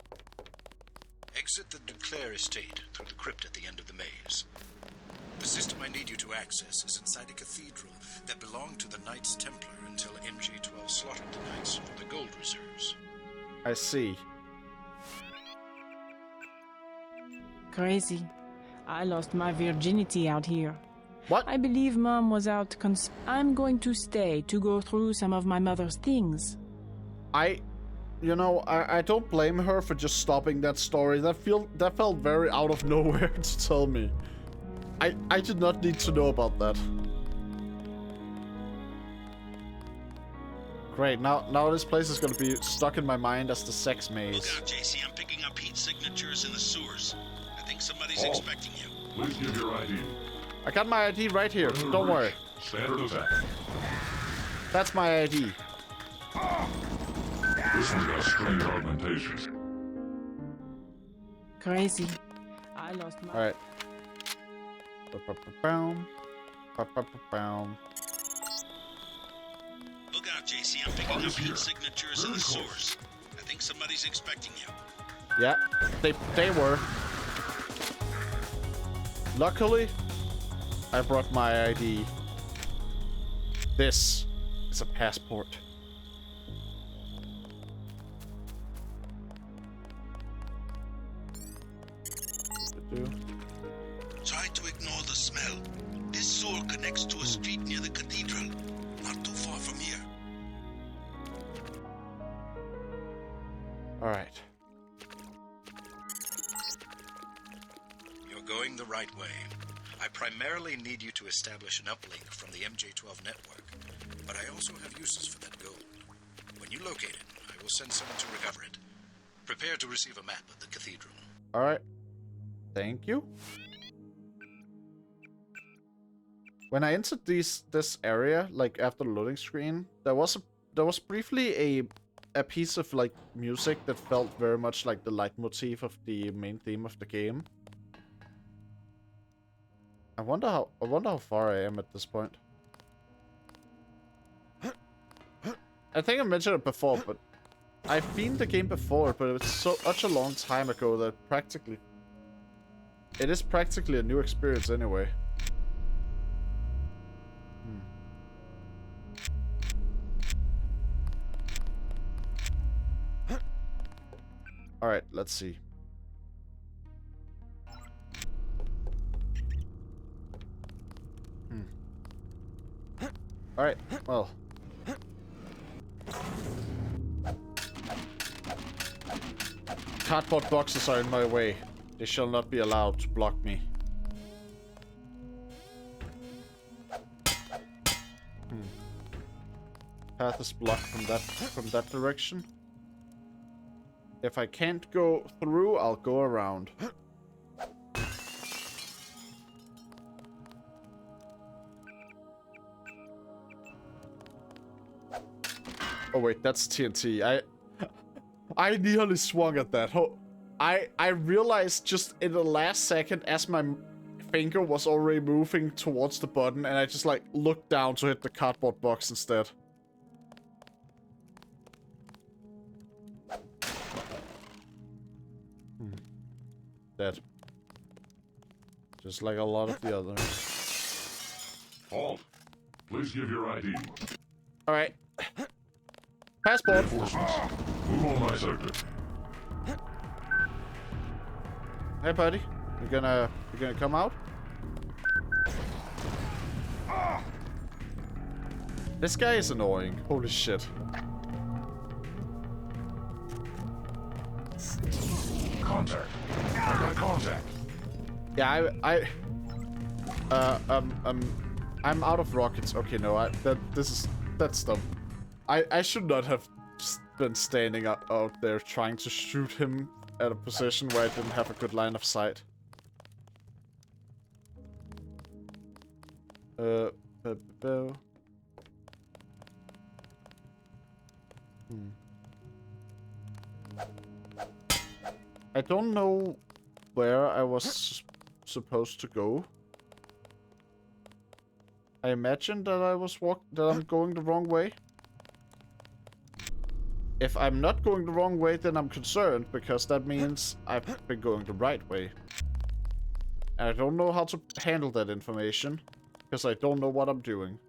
Exit the Duclair estate through the crypt at the end of the maze. The system I need you to access is inside a cathedral that belonged to the Knights Templar until MJ-12 slaughtered the Knights for the gold reserves. I see. Crazy. I lost my virginity out here. What? I believe Mom was out I'm going to stay to go through some of my mother's things. I don't blame her for just stopping that story. That felt very out of nowhere to tell me. I did not need to know about that. Great, now this place is gonna be stuck in my mind as the sex maze. Look out, JC, I'm picking up Pete's signatures in the sewers. I think somebody's expecting you. Please give your ID. I got my ID right here, don't worry. Standard attack. That's my ID. This one's got strange augmentations. Crazy. I lost my... Alright. Look out, JC, I'm picking up Pete's signatures in the sewers. I think somebody's expecting you. Yeah, they were. Luckily, I brought my ID. This is a passport. Try to ignore the smell. This sewer connects to a street near the cathedral, not too far from here. Alright. You're going the right way. I primarily need you to establish an uplink from the MJ-12 network, but I also have uses for that gold. When When you locate it, I will send someone to recover it. Prepare to receive a map of the cathedral. Alright. Thank you. When I entered this area, like after the loading screen, there was briefly a piece of like music that felt very much like the leitmotif of the main theme of the game. I wonder how far I am at this point. I think I mentioned it before, but I've beaten the game before, but it was such a long time ago that it is practically a new experience anyway. Alright, let's see. Alright, well. Cardboard boxes are in my way. They shall not be allowed to block me. Path is blocked from that direction. If I can't go through, I'll go around. Oh wait, that's TNT. I nearly swung at that. I realized just in the last second as my finger was already moving towards the button, and I just like looked down to hit the cardboard box instead. Dead. Just like a lot of the others. Halt. Please give your ID. Alright. Passport. Reinforcements. Move on my sector. Hey buddy. You gonna come out? This guy is annoying. Holy shit. Contact. I got contact. Yeah, I'm out of rockets. Okay, no, that's dumb. I should not have been standing out there trying to shoot him at a position where I didn't have a good line of sight. I don't know where I was supposed to go. I imagined that I'm going the wrong way. If I'm not going the wrong way, then I'm concerned, because that means I've been going the right way. And I don't know how to handle that information, because I don't know what I'm doing.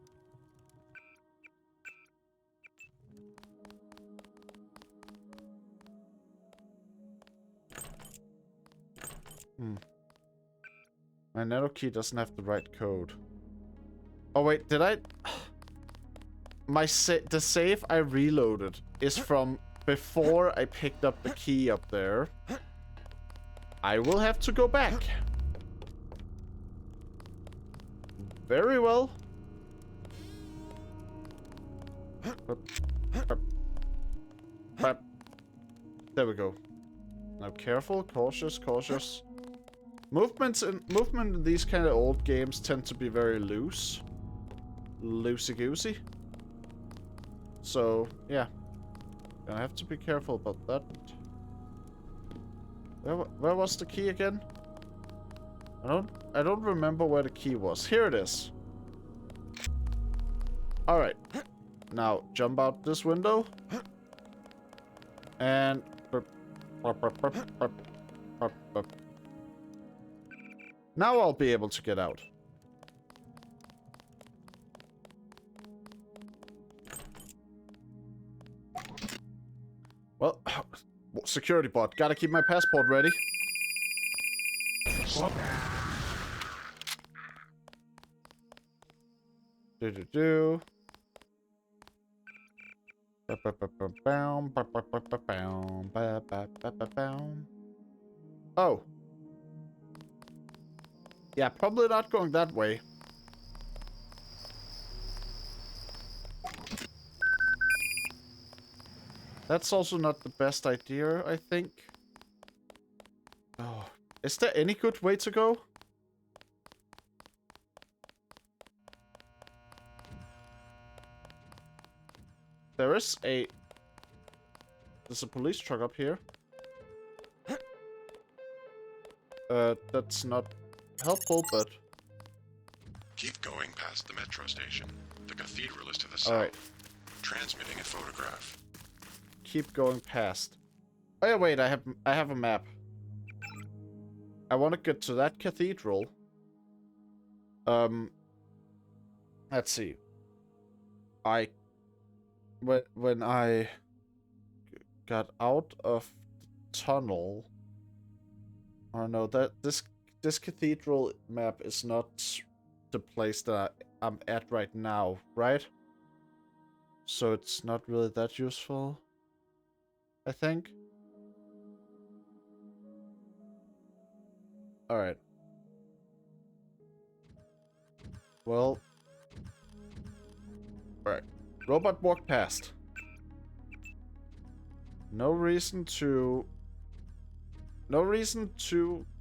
My nano key doesn't have the right code. Oh wait, did I... The save I reloaded is from before I picked up the key up there. I will have to go back. Very well. There we go. Now careful, cautious, cautious. Movement in these kind of old games tend to be very loose. Loosey-goosey. So, yeah. Gonna have to be careful about that. Where was the key again? I don't remember where the key was. Here it is. Alright. Now, jump out this window. And... Now I'll be able to get out. Well, security bot. Gotta keep my passport ready. Do-do-do. Oh. Yeah, probably not going that way. That's also not the best idea, I think. Oh, is there any good way to go? There's a police truck up here. That's not helpful, but... Keep going past the metro station. The cathedral is to the south. Alright. Transmitting a photograph. Keep going past. Oh yeah, wait, I have a map. I want to get to that cathedral. Let's see. When I got out of the tunnel. Oh no, this cathedral map is not the place that I'm at right now, right? So it's not really that useful, I think. Alright. Well. Alright. Robot walked past. No reason to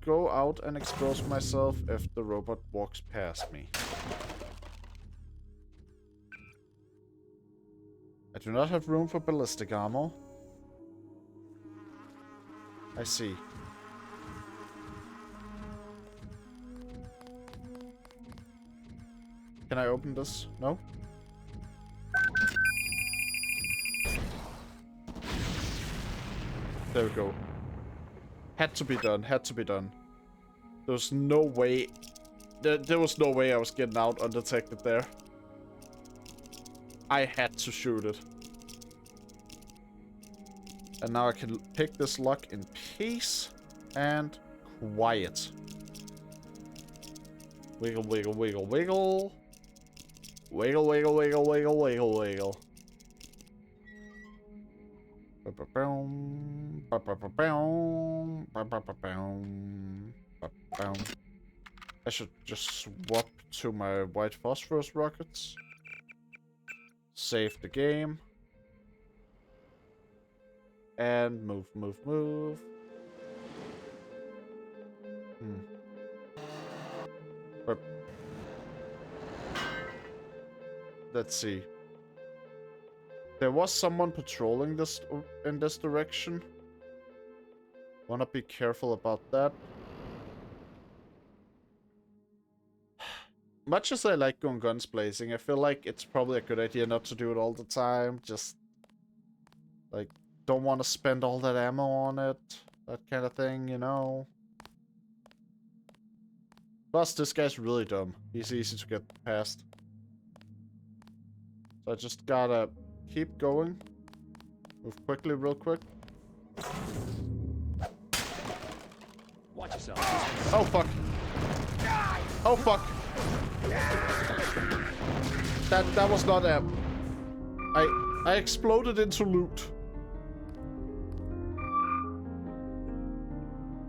go out and expose myself if the robot walks past me. I do not have room for ballistic armor. I see. Can I open this? No? There we go. Had to be done, had to be done. There was no way... There was no way I was getting out undetected there. I had to shoot it. And now I can pick this lock in peace and quiet. Wiggle, wiggle, wiggle, wiggle. Wiggle, wiggle, wiggle, wiggle, wiggle, wiggle. I should just swap to my white phosphorus rockets. Save the game. And move, move, move. Let's see. There was someone patrolling this in this direction. Wanna be careful about that. Much as I like going guns blazing, I feel like it's probably a good idea not to do it all the time. Just, like, don't want to spend all that ammo on it. That kind of thing, you know? Plus, this guy's really dumb. He's easy to get past. So I just gotta keep going. Move quickly, real quick. Watch yourself. Oh, fuck. Oh, fuck. That was not a... I exploded into loot.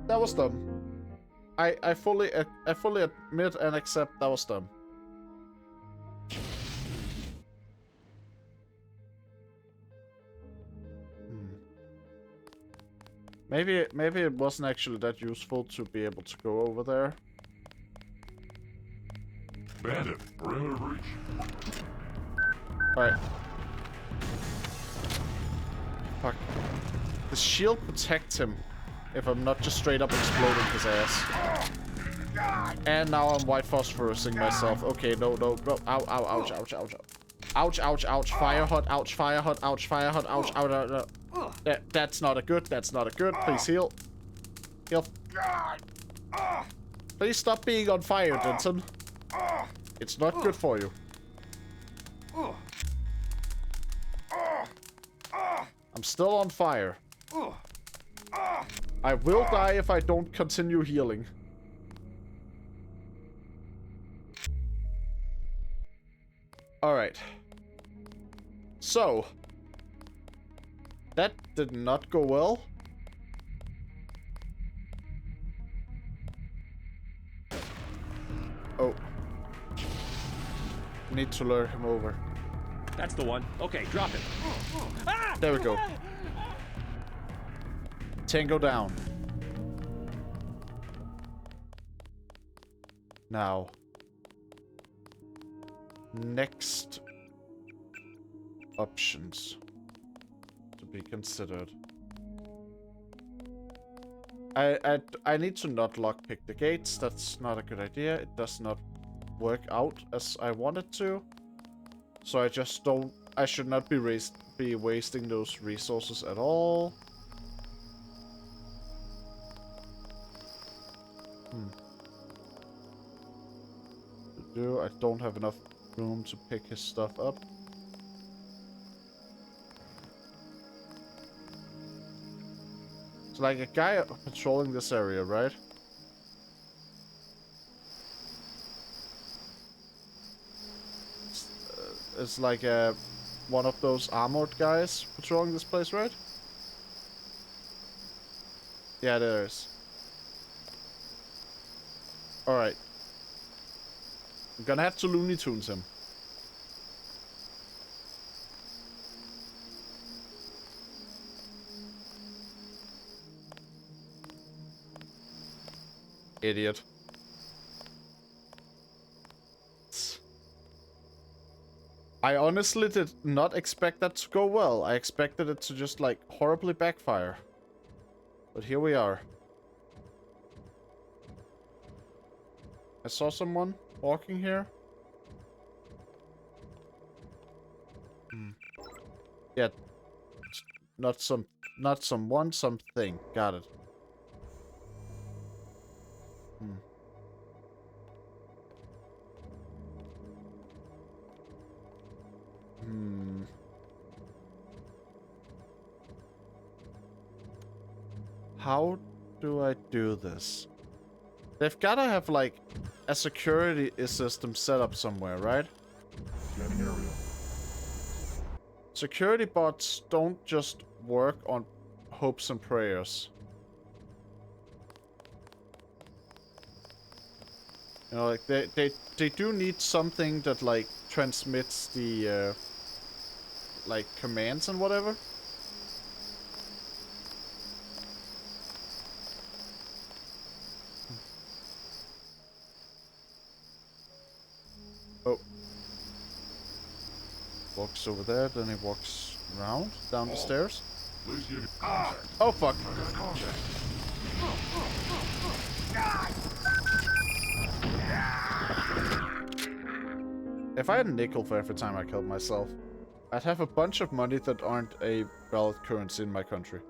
That was dumb. I fully admit and accept that was dumb. Maybe it wasn't actually that useful to be able to go over there. Bandit, perimeter breach. Alright. Fuck. The shield protects him if I'm not just straight up exploding his ass. And now I'm white phosphorusing myself. Okay, no. Ow, ouch, ouch, ouch. Ouch, ouch, ouch. Fire hot, ouch, fire hot, ouch, fire hot, ouch, ouch. That's not a good, Please heal. Heal. Please stop being on fire, Denton. It's not good for you. I'm still on fire. I will die if I don't continue healing. Alright. So. That did not go well. Oh. Need to lure him over. That's the one. Okay, drop it. There we go. Tango down. Now. Next options to be considered. I need to not lockpick the gates. That's not a good idea. It does not work out as I want it to. So I just don't... I should not be wasting those resources at all. I don't have enough room to pick his stuff up. It's like a guy patrolling this area, right? It's like one of those armored guys patrolling this place, right? Yeah, there is. Alright. I'm gonna have to Looney Tunes him. Idiot. I honestly did not expect that to go well. I expected it to just, like, horribly backfire. But here we are. I saw someone walking here. Yeah. Not someone, something. Got it. How do I do this? They've gotta have, like, a security system set up somewhere, right? Security bots don't just work on hopes and prayers. You know, like, they do need something that, like, transmits the, like, commands and whatever. Oh. Walks over there, then he walks around, down the stairs. Oh, fuck. If I had a nickel for every time I killed myself, I'd have a bunch of money that aren't a valid currency in my country.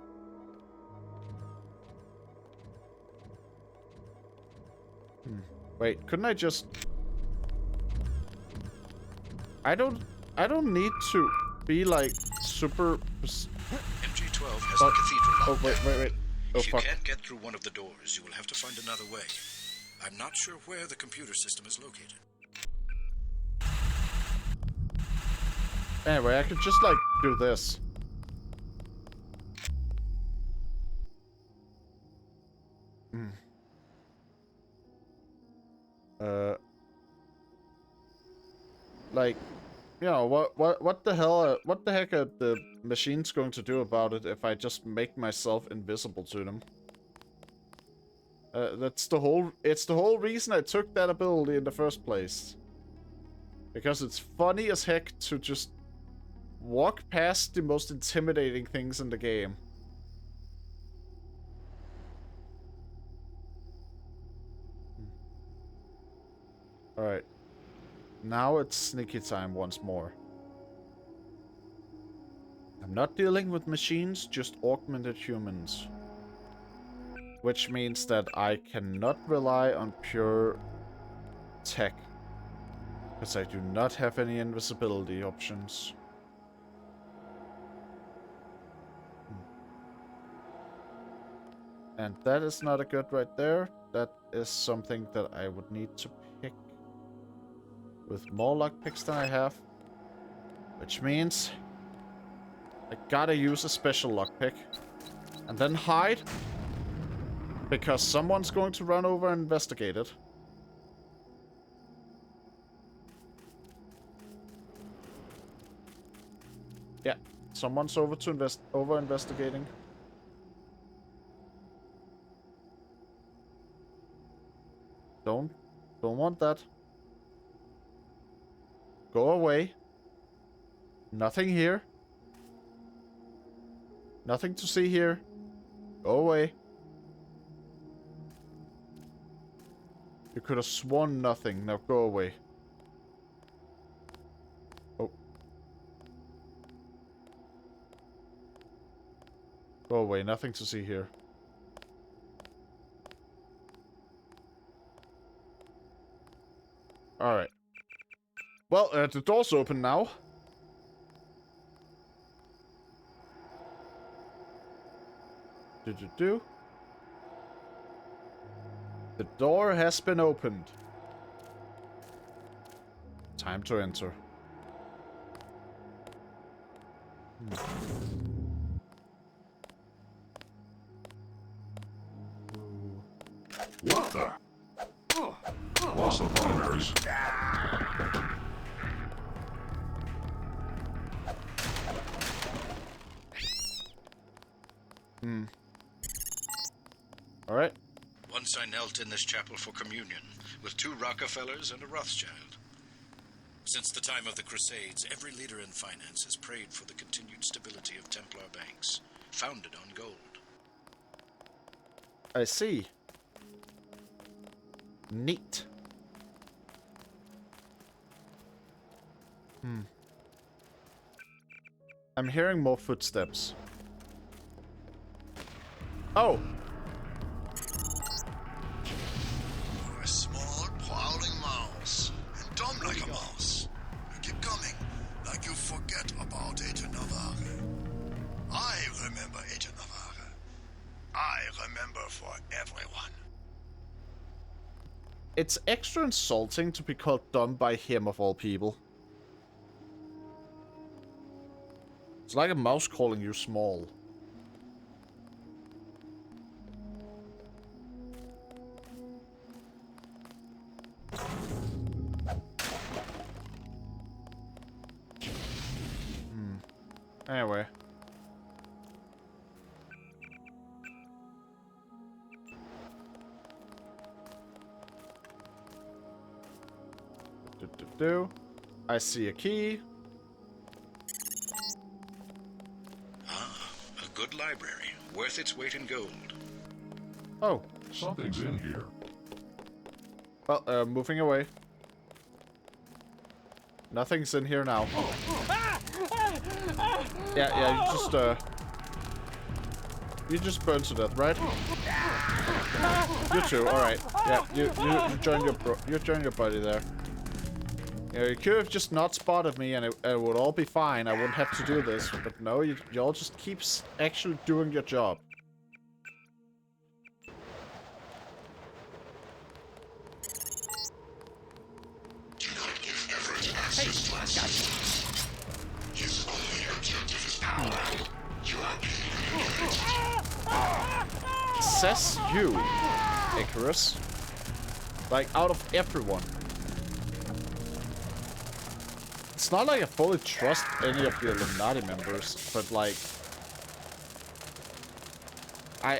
Wait, couldn't I just... I don't need to be, like, super... MG12 has the cathedral locked down. Wait. Oh, if you fuck. can't get through one of the doors, you will have to find another way. I'm not sure where the computer system is located. Anyway, I could just, like, do this. Like, you know, what the hell, what the heck are the machines going to do about it if I just make myself invisible to them? It's the whole reason I took that ability in the first place. Because it's funny as heck to just walk past the most intimidating things in the game. Alright. Now it's sneaky time once more. I'm not dealing with machines, just augmented humans. Which means that I cannot rely on pure tech. Because I do not have any invisibility options. And that is not a good right there. That is something that I would need to pick with more lockpicks than I have. Which means I gotta use a special lockpick. And then hide. Because someone's going to run over and investigate it. Yeah, someone's over investigating. Don't want that. Go away. Nothing here. Nothing to see here. Go away. You could have sworn nothing. Now go away. Oh. Go away. Nothing to see here. Alright. Well, the door's open now. Do. The door has been opened. Time to enter. What the? Lost the primaries. Alright. Once I knelt in this chapel for communion with 2 Rockefellers and a Rothschild. Since the time of the Crusades, every leader in finance has prayed for the continued stability of Templar banks, founded on gold. I see. Neat. I'm hearing more footsteps. Oh! You're a small, prowling mouse, and dumb like a mouse. You keep coming, like you forget about Agent Navarre. I remember Agent Navarre. I remember for everyone. It's extra insulting to be called dumb by him of all people. It's like a mouse calling you small. Anyway. I see a key. A good library, worth its weight in gold. Oh. Something's in here. Well, moving away. Nothing's in here now. Yeah, you just burned to death, right? You too, alright. Yeah, you join your buddy there. You could have just not spotted me and it would all be fine. I wouldn't have to do this. But no, y'all just keep actually doing your job. Do not give Everett access to access. His only objective is power. You are being manipulated. Says you, Icarus. Like, out of everyone. It's not like I fully trust any of the Illuminati members, but like... I'm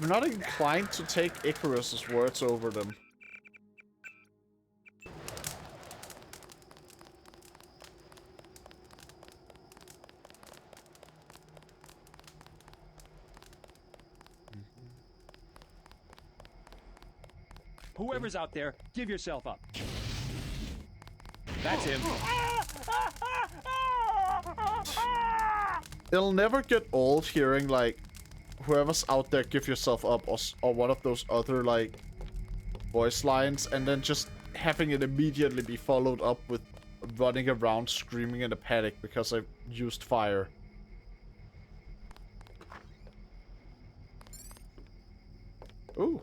not inclined to take Icarus's words over them. Whoever's out there, give yourself up. That's him. It'll never get old hearing, like, whoever's out there, give yourself up, or one of those other, like, voice lines, and then just having it immediately be followed up with running around screaming in a panic because I used fire. Ooh.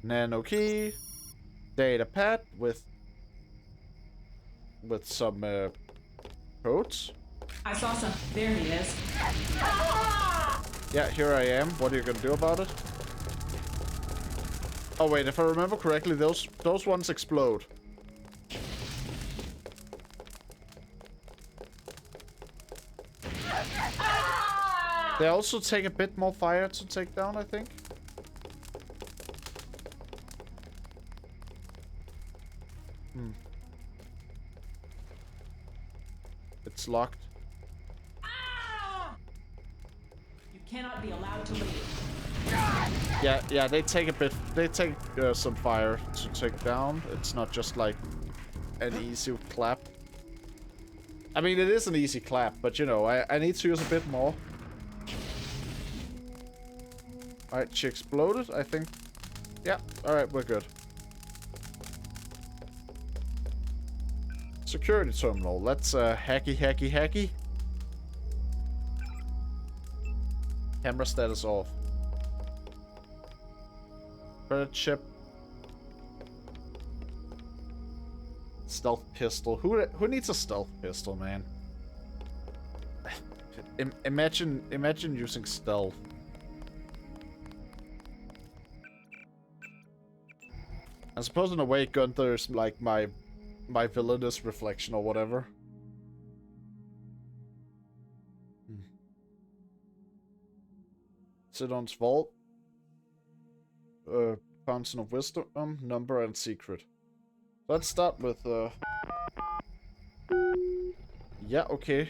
Nano key. Data pad with some codes. I saw some. There he is. Yeah, here I am. What are you gonna do about it? Oh wait, if I remember correctly, those ones explode. They also take a bit more fire to take down, I think. Hmm. It's locked. You cannot be allowed to leave. Yeah, they take a bit. They take some fire to take down. It's not just like an easy clap. I mean, it is an easy clap, but you know, I need to use a bit more. Alright, she exploded, I think. Yeah, alright, we're good. Security terminal. Let's hacky. Camera status off. Credit chip. Stealth pistol. Who needs a stealth pistol, man? Imagine using stealth. I suppose in a way Gunther's like my villainous reflection or whatever. Sidon's vault. Fountain of Wisdom, number and secret. Let's start with yeah, okay.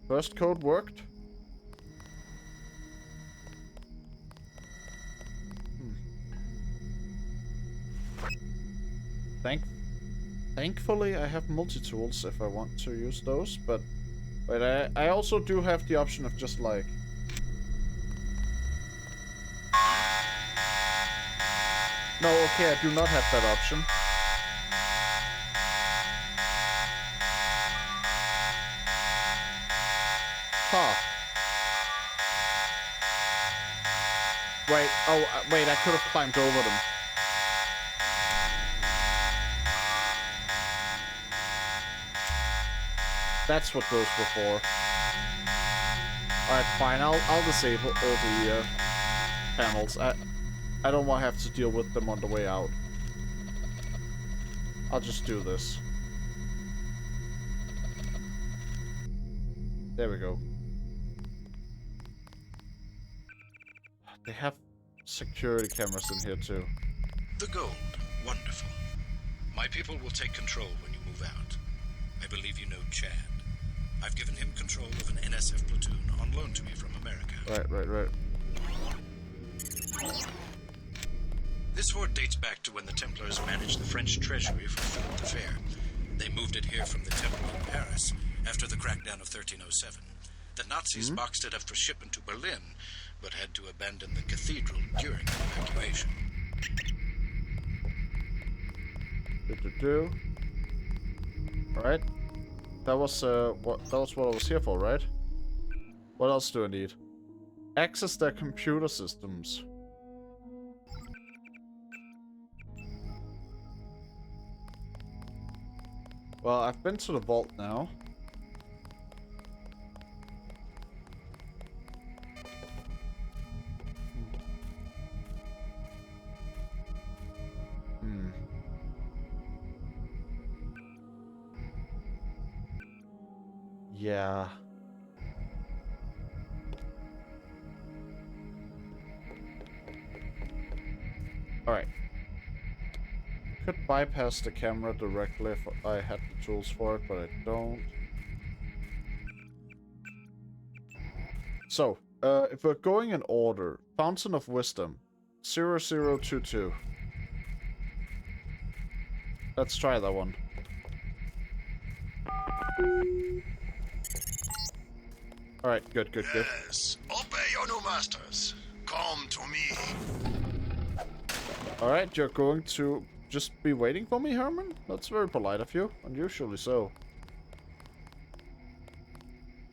First code worked. Thankfully, I have multi-tools if I want to use those, but I also do have the option of just like... No, okay, I do not have that option. Huh. Wait, oh, wait, I could have climbed over them. That's what those were for. Alright, fine. I'll disable all the panels. I don't want to have to deal with them on the way out. I'll just do this. There we go. They have security cameras in here too. The gold. Wonderful. My people will take control when you move out. I believe you know Chad. I've given him control of an NSF platoon on loan to me from America. Right. This hoard dates back to when the Templars managed the French treasury for Philip the Fair. They moved it here from the temple in Paris after the crackdown of 1307. The Nazis boxed it up for shipment to Berlin, but had to abandon the cathedral during the evacuation. Alright. That was what I was here for, right? What else do I need? Access their computer systems. Well, I've been to the vault now. Yeah. Alright. Could bypass the camera directly if I had the tools for it, but I don't. So, if we're going in order, Fountain of Wisdom, 0022. Let's try that one. Alright, good. Yes, obey your new masters. Come to me. Alright, you're going to just be waiting for me, Herman? That's very polite of you. Unusually so.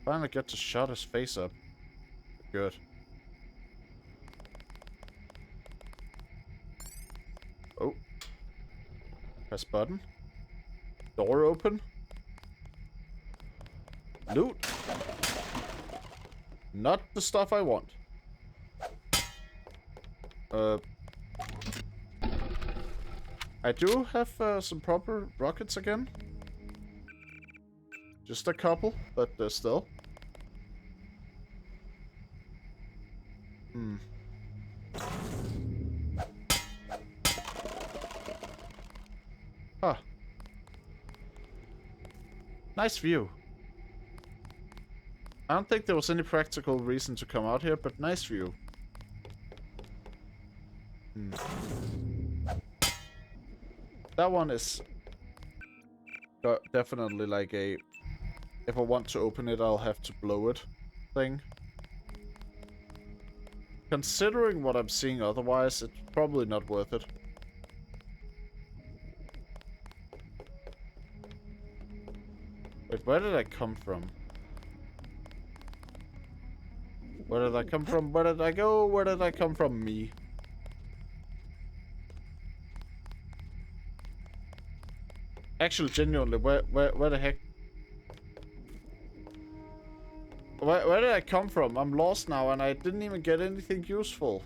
Finally get to shut his face up. Good. Oh. Press button. Door open. Loot. Not the stuff I want. I do have some proper rockets again. Just a couple, but still. Nice view. I don't think there was any practical reason to come out here, but nice view. That one is definitely like a... If I want to open it, I'll have to blow it thing. Considering what I'm seeing otherwise, it's probably not worth it. Wait, where did I come from? Where did I come from? Where did I go? Where did I come from? Me. Actually, genuinely, where the heck? Where did I come from? I'm lost now and I didn't even get anything useful.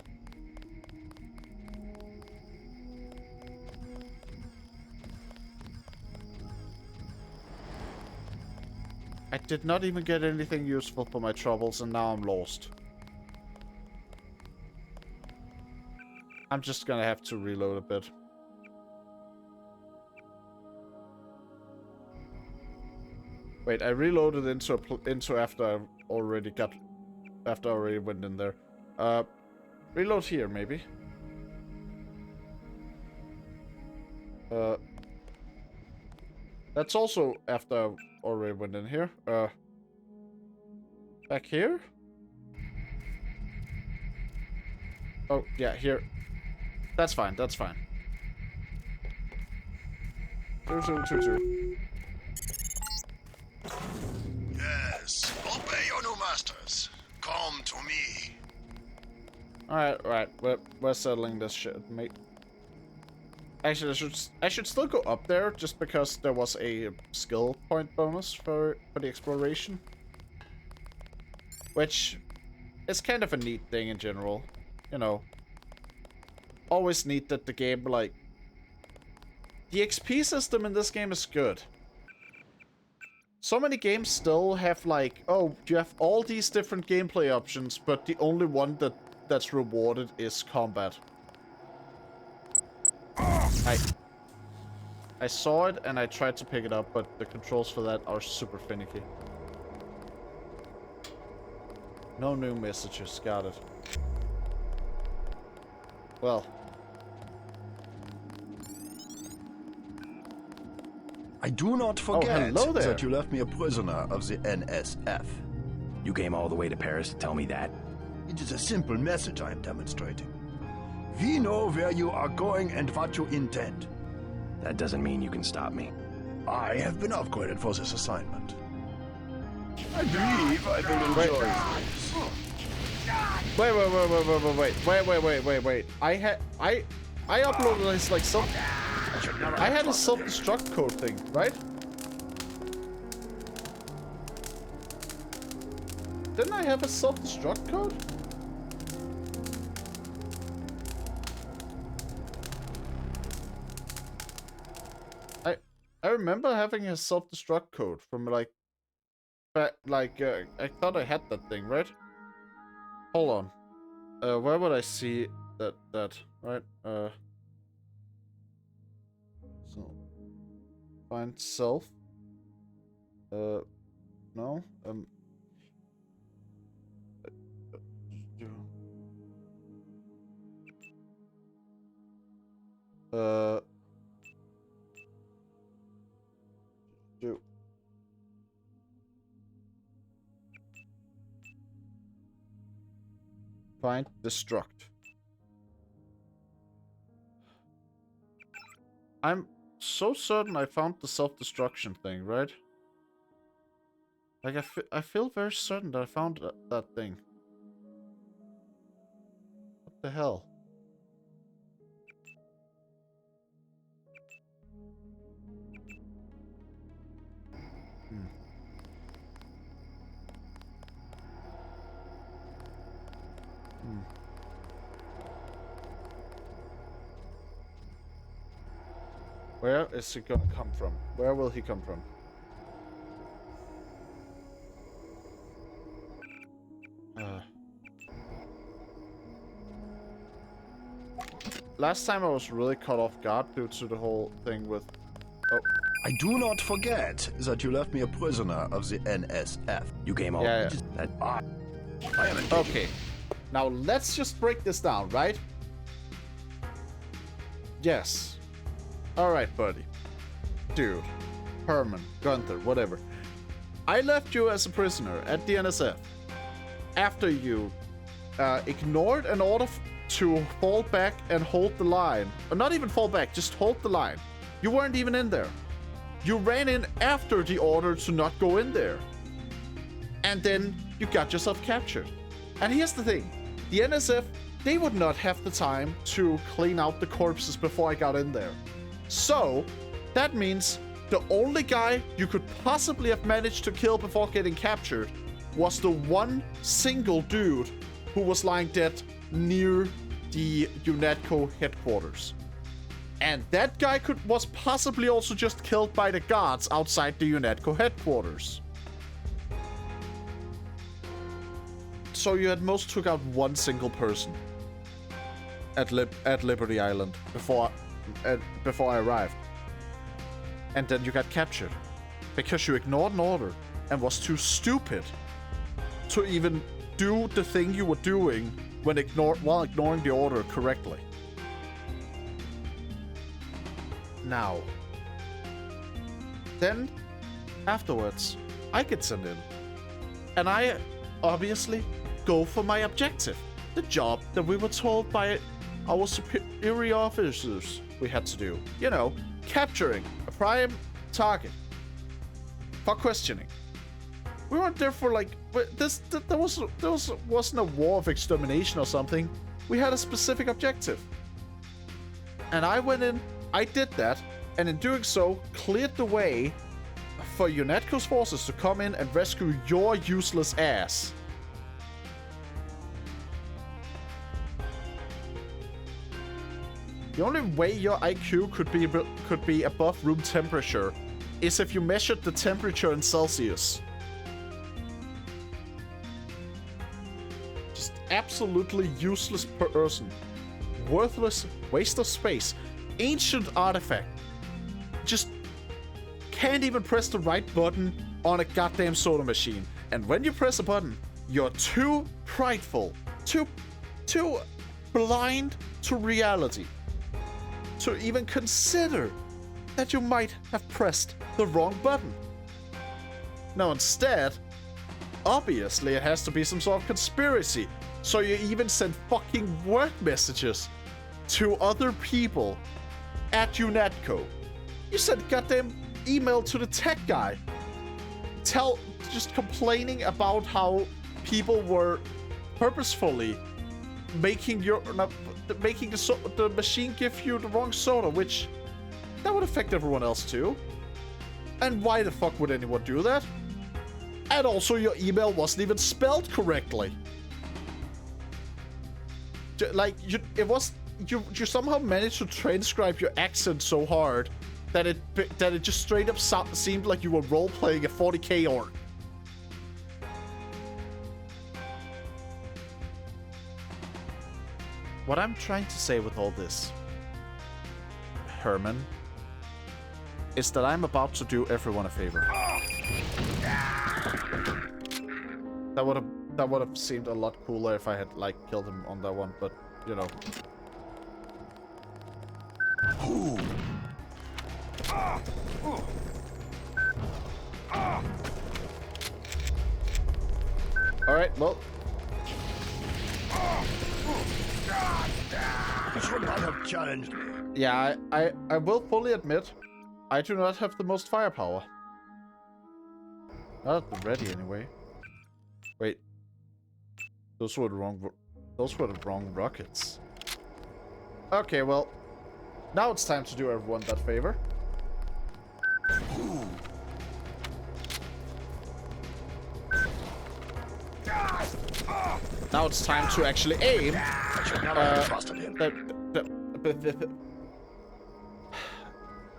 I did not even get anything useful for my troubles and now I'm lost. I'm just gonna have to reload a bit. Wait, I reloaded into after I already went in there. Reload here maybe. That's also after I already went in here. Back here? Oh, yeah, here. That's fine, that's fine. 2022. Yes, obey your new masters. Come to me. Alright, we're settling this shit, mate. Actually, I should still go up there just because there was a skill point bonus for the exploration, which is kind of a neat thing in general. You know, always neat that the game, like, the XP system in this game is good. So many games still have like, oh, you have all these different gameplay options, but the only one that's rewarded is combat. I saw it and I tried to pick it up, but the controls for that are super finicky. No new messages, got it. Well. I do not forget hello there. that you left me a prisoner of the NSF. You came all the way to Paris to tell me that? It is a simple message I am demonstrating. We know where you are going and what you intend. That doesn't mean you can stop me. I have been upgraded for this assignment. I believe I will enjoy this. Wait. I uploaded this like some... I had a self-destruct code thing, right? Didn't I have a self-destruct code? I remember having a self-destruct code from like I thought I had that thing, right? Hold on. Where would I see that right? So find self. No. Find destruct. I'm so certain I found the self-destruction thing, right? Like, I feel very certain that I found that thing. What the hell? Where is he gonna come from? Where will he come from? Last time I was really caught off guard due to the whole thing with... Oh. I do not forget that you left me a prisoner of the NSF. You came all... Yeah. I am in Okay. Now let's just break this down, right? Yes. Alright, buddy. Dude. Herman. Gunther. Whatever. I left you as a prisoner at the NSF. After you ignored an order to fall back and hold the line. Or not even fall back, just hold the line. You weren't even in there. You ran in after the order to not go in there. And then you got yourself captured. And here's the thing. The NSF, they would not have the time to clean out the corpses before I got in there. So, that means the only guy you could possibly have managed to kill before getting captured was the one single dude who was lying dead near the UNATCO headquarters. And that guy was possibly also just killed by the guards outside the UNATCO headquarters. So you at most took out one single person at Liberty Island before I arrived. And then you got captured because you ignored an order and was too stupid to even do the thing you were doing while ignoring the order correctly. Now, then afterwards, I get sent in, and I obviously go for my objective, the job that we were told by our superior officers we had to do. You know, capturing a prime target for questioning. We weren't there for like there wasn't a war of extermination or something. We had a specific objective, and I went in. I did that, and in doing so, cleared the way for UNATCO's forces to come in and rescue your useless ass. The only way your IQ could be above room temperature is if you measured the temperature in Celsius. Just absolutely useless person. Worthless waste of space. Ancient artifact. Just can't even press the right button on a goddamn soda machine. And when you press a button, you're too prideful, too blind to reality to even consider that you might have pressed the wrong button. Now instead, obviously it has to be some sort of conspiracy. So you even send fucking work messages to other people at UNATCO. You sent goddamn email to the tech guy. Just complaining about how people were purposefully making the machine give you the wrong soda, which that would affect everyone else too. And why the fuck would anyone do that? And also your email wasn't even spelled correctly. Like you somehow managed to transcribe your accent so hard that it just straight up seemed like you were role-playing a 40k orc. What I'm trying to say with all this, Herman, is that I'm about to do everyone a favor. That would have seemed a lot cooler if I had like killed him on that one, but you know. All right, well. You should not have challenged me. Yeah, I will fully admit, I do not have the most firepower. Not at the ready, anyway. Wait, those were the wrong rockets. Okay, well, now it's time to do everyone that favor. Now it's time to actually aim. I should never have trusted him.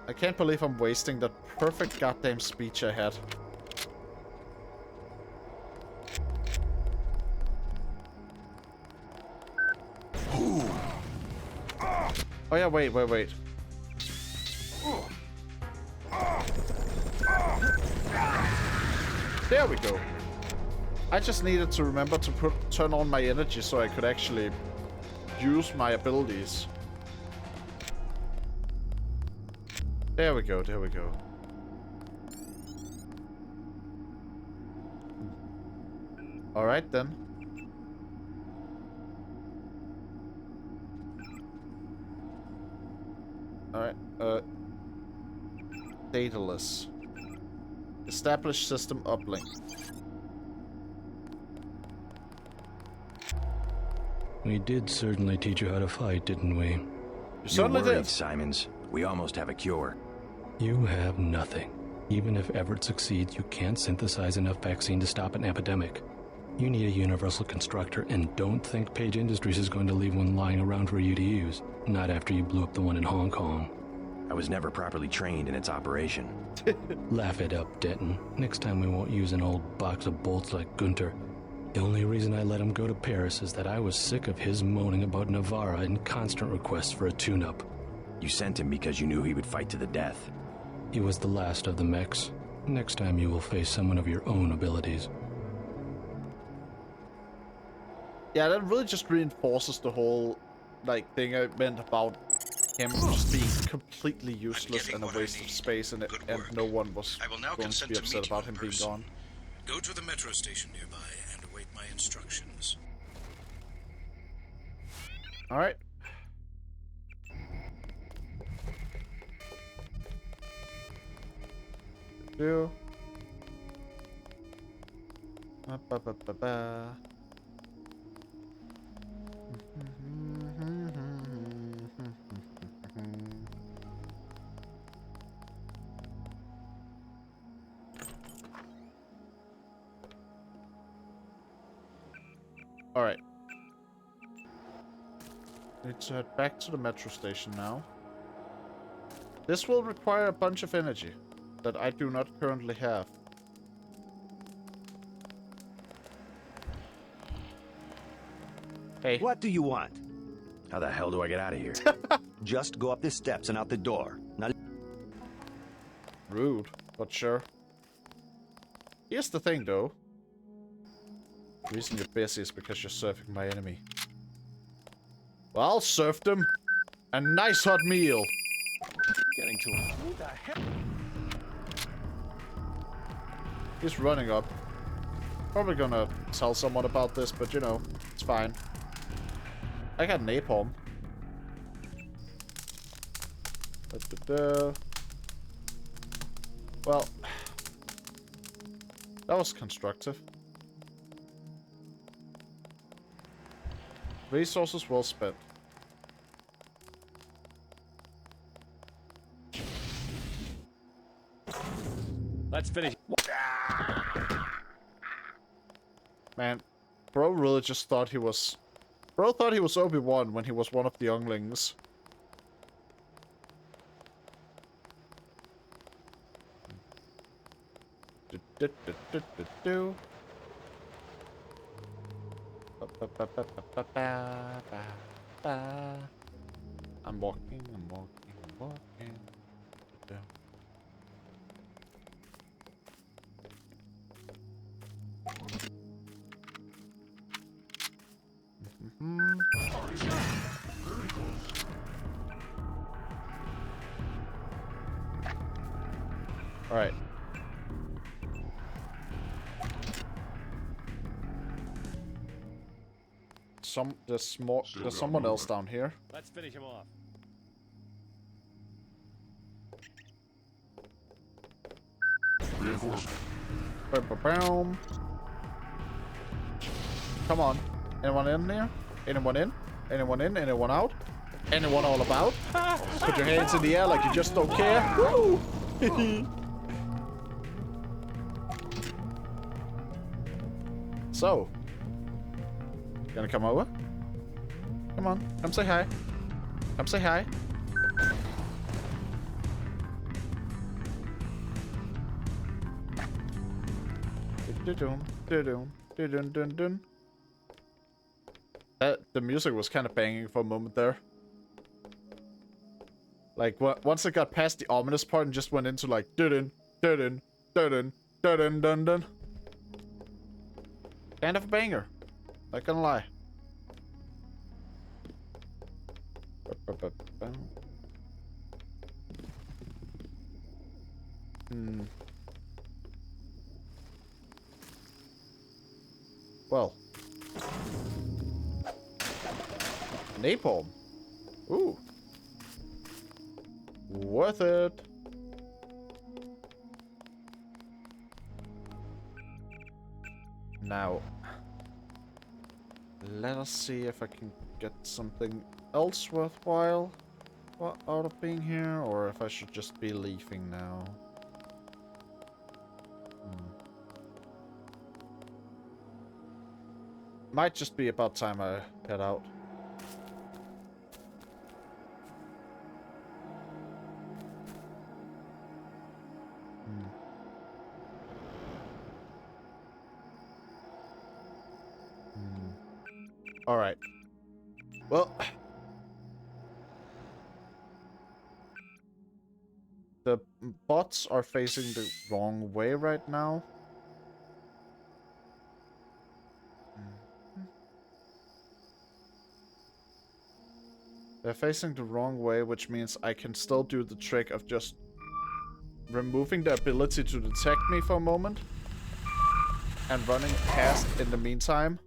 I can't believe I'm wasting that perfect goddamn speech I had. Oh yeah, wait. There we go. I just needed to remember to turn on my energy so I could actually use my abilities. There we go, there we go. Alright then. Alright, dataless. Establish system uplink. We did certainly teach you how to fight, didn't we? You're worried, Simons. We almost have a cure. You have nothing. Even if Everett succeeds, you can't synthesize enough vaccine to stop an epidemic. You need a universal constructor, and don't think Page Industries is going to leave one lying around for you to use. Not after you blew up the one in Hong Kong. I was never properly trained in its operation. Laugh it up, Denton. Next time we won't use an old box of bolts like Gunter. The only reason I let him go to Paris is that I was sick of his moaning about Navarra and constant requests for a tune-up. You sent him because you knew he would fight to the death. He was the last of the mechs. Next time you will face someone of your own abilities. Yeah, that really just reinforces the whole, like, thing I meant about him just being completely useless and a waste of space, and no one was going to be upset about him being gone. Go to the metro station nearby and await my instructions. Alright. Do. Ba-ba-ba-ba-ba. Alright. Need to head back to the metro station now. This will require a bunch of energy that I do not currently have. Hey. What do you want? How the hell do I get out of here? Just go up the steps and out the door. Now... Rude, but sure. Here's the thing, though. The reason you're busy is because you're surfing my enemy. Well, I'll surf them. A nice hot meal. Getting to him. Who the heck? He's running up. Probably gonna tell someone about this, but you know, it's fine. I got napalm. Well, that was constructive. Resources well spent. Let's finish. Man, bro really just thought he was... Bro thought he was Obi-Wan when he was one of the younglings. I'm walking, I'm walking, I'm walking. All right. There's someone else down here. Let's finish him off. Boom. Come on. Anyone in there? Anyone in? Anyone in? Anyone out? Anyone all about? Put your hands in the air like you just don't care. Woo! So, gonna come over? Come on, come say hi. Come say hi. The music was kind of banging for a moment there. Like, once it got past the ominous part and just went into like dun dun dun dun dun dun dun. Kind of a banger. Not gonna lie. Well. Napalm. Ooh. Worth it. Now, let us see if I can get something else worthwhile out of being here, or if I should just be leaving now. Might just be about time I head out. Alright. Well, the bots are facing the wrong way right now. They're facing the wrong way, which means I can still do the trick of just removing the ability to detect me for a moment and running past in the meantime.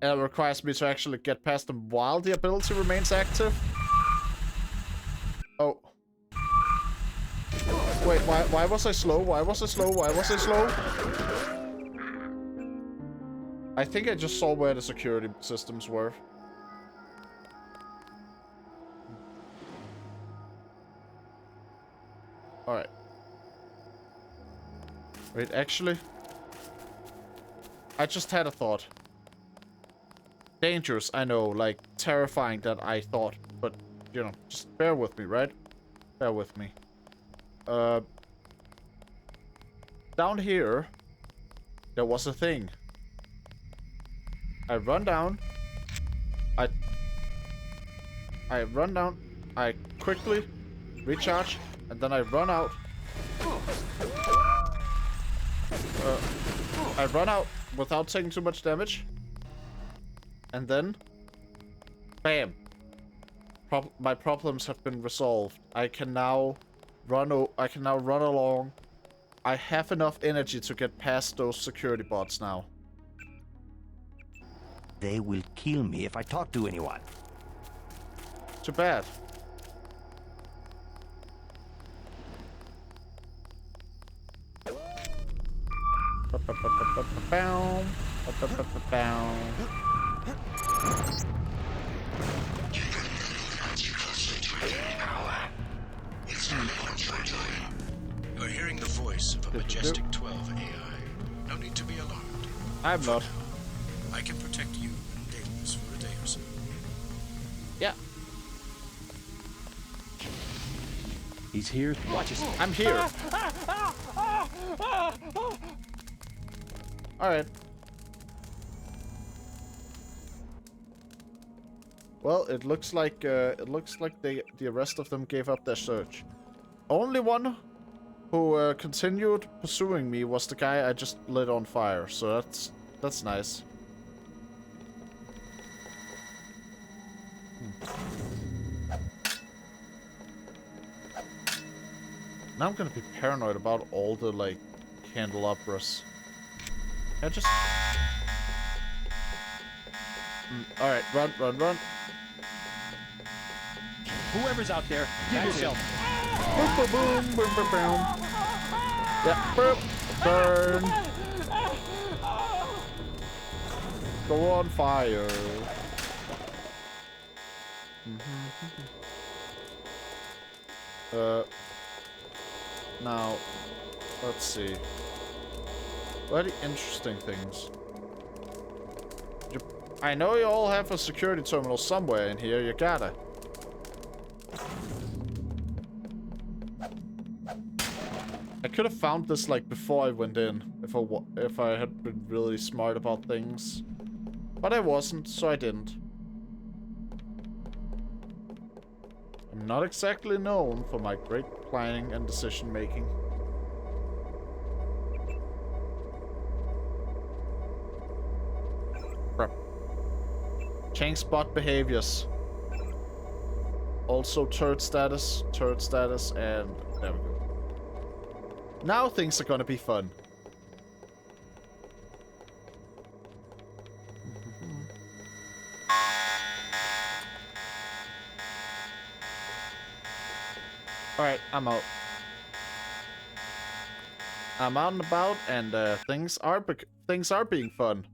And it requires me to actually get past them while the ability remains active. Oh. Wait, why was I slow? Why was I slow? Why was I slow? I think I just saw where the security systems were. Alright. Wait, actually, I just had a thought. Dangerous, I know, like, terrifying that I thought, but, you know, just bear with me, right? Bear with me. Down here, there was a thing. I run down. I run down. I quickly recharge, and then I run out. I run out without taking too much damage. And then, bam. My problems have been resolved. I can now run along. I have enough energy to get past those security bots now. They will kill me if I talk to anyone. Too bad. You're hearing the voice of a majestic 12 AI. No need to be alarmed. I'm not. I can protect you and Daedalus for a day or so. Yeah. He's here. Watch his. I'm here. Alright. Well, it looks like the rest of them gave up their search. Only one who continued pursuing me was the guy I just lit on fire, so that's nice. Now I'm gonna be paranoid about all the, like, candelabras. Can I just... Alright, run, run, run. Whoever's out there, give yourself. Boom, boom, boom, boom, boom, boom. Yeah, boom. Burn. Go on fire. Now, let's see. What are the interesting things? I know you all have a security terminal somewhere in here. You gotta. I could have found this, like, before I went in, if I had been really smart about things. But I wasn't, so I didn't. I'm not exactly known for my great planning and decision-making. Crap. Change spot behaviors. Also turret status, and there we go. Now things are gonna be fun. Alright, I'm out. I'm out and about, and things are being fun.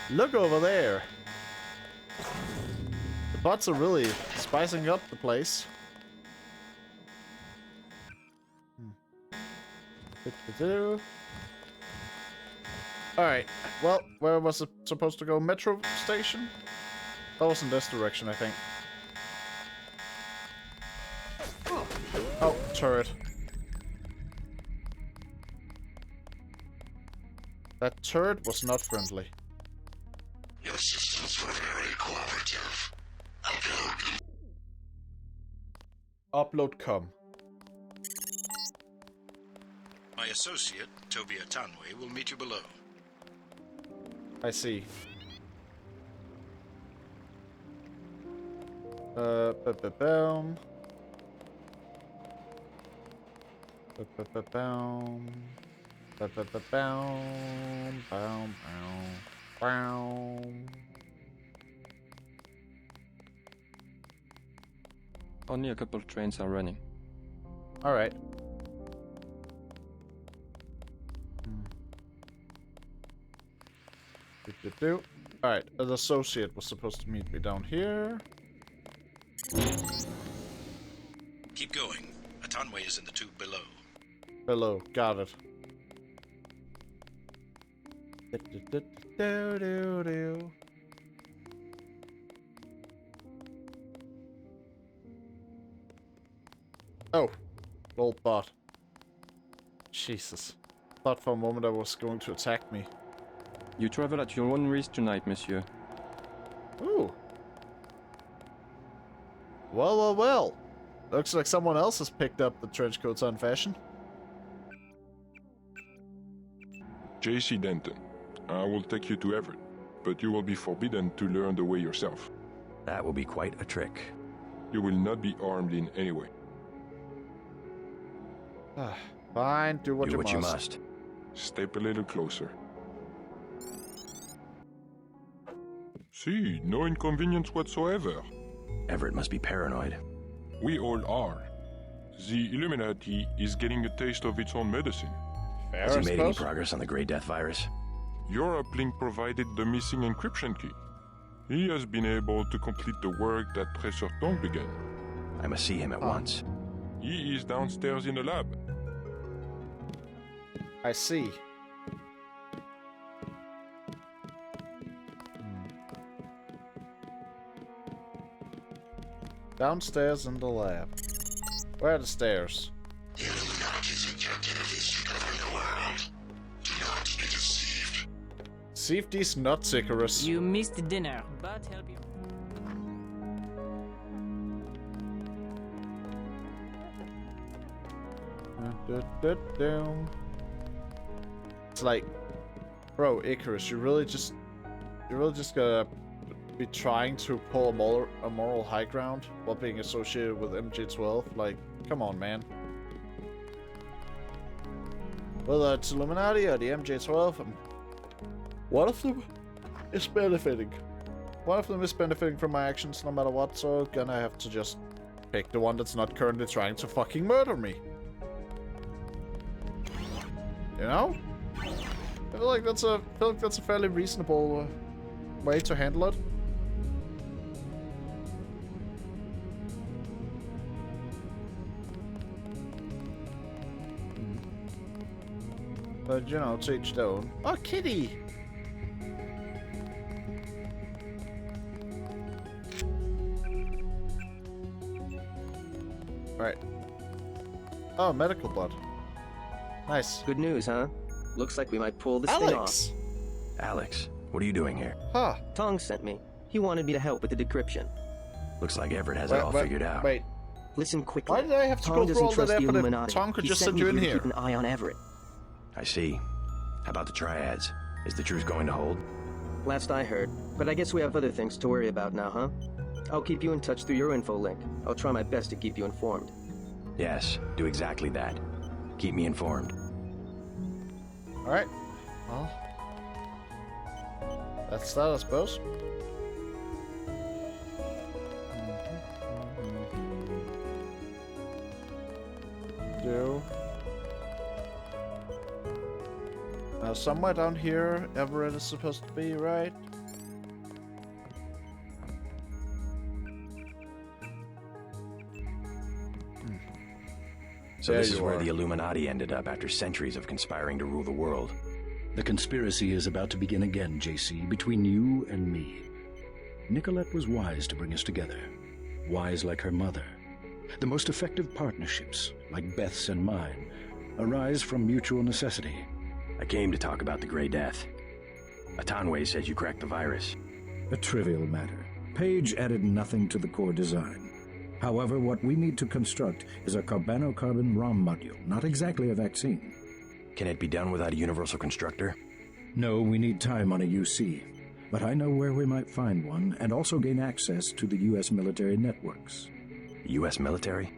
Look over there. The bots are really spicing up the place. Alright, well, where was it supposed to go? Metro station? That was in this direction, I think. Oh, turret. That turret was not friendly. Your systems were very cooperative. Upload com. My associate, Tobia Tanway, will meet you below. I see. Ba-ba-boom. Ba-ba-ba-boom. Ba-ba-ba-boom. Boom, boom, boom. Only a couple of trains are running. Alright. Alright, an associate was supposed to meet me down here. Keep going. A Tanway is in the tube below. Below, got it. Oh, little bot. Jesus. Thought for a moment I was going to attack me. You travel at your own risk tonight, monsieur. Ooh. Well, well, well. Looks like someone else has picked up the trench coats on fashion. J.C. Denton, I will take you to Everett, but you will be forbidden to learn the way yourself. That will be quite a trick. You will not be armed in any way. Fine, do what you must. Step a little closer. See, no inconvenience whatsoever. Everett must be paranoid. We all are. The Illuminati is getting a taste of its own medicine. Has he made any progress on the Grey Death virus? Your uplink provided the missing encryption key. He has been able to complete the work that Professor Tong began. I must see him at once. He is downstairs in the lab. I see. Downstairs in the lab. Where are the stairs? The Illuminati's objective is to govern the world. Do not be deceived. Deceive these nuts, Icarus. You missed dinner, but help you. It's like, bro, Icarus, you really just gotta be trying to pull a moral high ground while being associated with MJ12. Like, come on, man. Whether it's Illuminati or the MJ12, one of them is benefiting. One of them is benefiting from my actions no matter what, so gonna have to just pick the one that's not currently trying to fucking murder me. You know? I feel like that's a fairly reasonable way to handle it. But, you know, to each their own. Oh, kitty! Right. Oh, medical blood. Nice. Good news, huh? Looks like we might pull this thing off. Alex, what are you doing here? Huh. Tong sent me. He wanted me to help with the decryption. Looks like Everett has it all figured out. Wait. Listen quickly. Why did I have to go through all that effort if Tom could just send you in here? Keep an eye on Everett. I see. How about the triads? Is the truth going to hold? last I heard. But I guess we have other things to worry about now, huh? I'll keep you in touch through your info link. I'll try my best to keep you informed. Yes, do exactly that. Keep me informed. Alright. Well, that's that, I suppose. Somewhere down here, Everett is supposed to be, right? So this is where the Illuminati ended up after centuries of conspiring to rule the world. The conspiracy is about to begin again, JC, between you and me. Nicolette was wise to bring us together. Wise like her mother. The most effective partnerships, like Beth's and mine, arise from mutual necessity. I came to talk about the Grey Death. Atanwe says you cracked the virus. A trivial matter. Page added nothing to the core design. However, what we need to construct is a carbano-carbon ROM module, not exactly a vaccine. Can it be done without a universal constructor? No, we need time on a UC. But I know where we might find one, and also gain access to the U.S. military networks. U.S. military?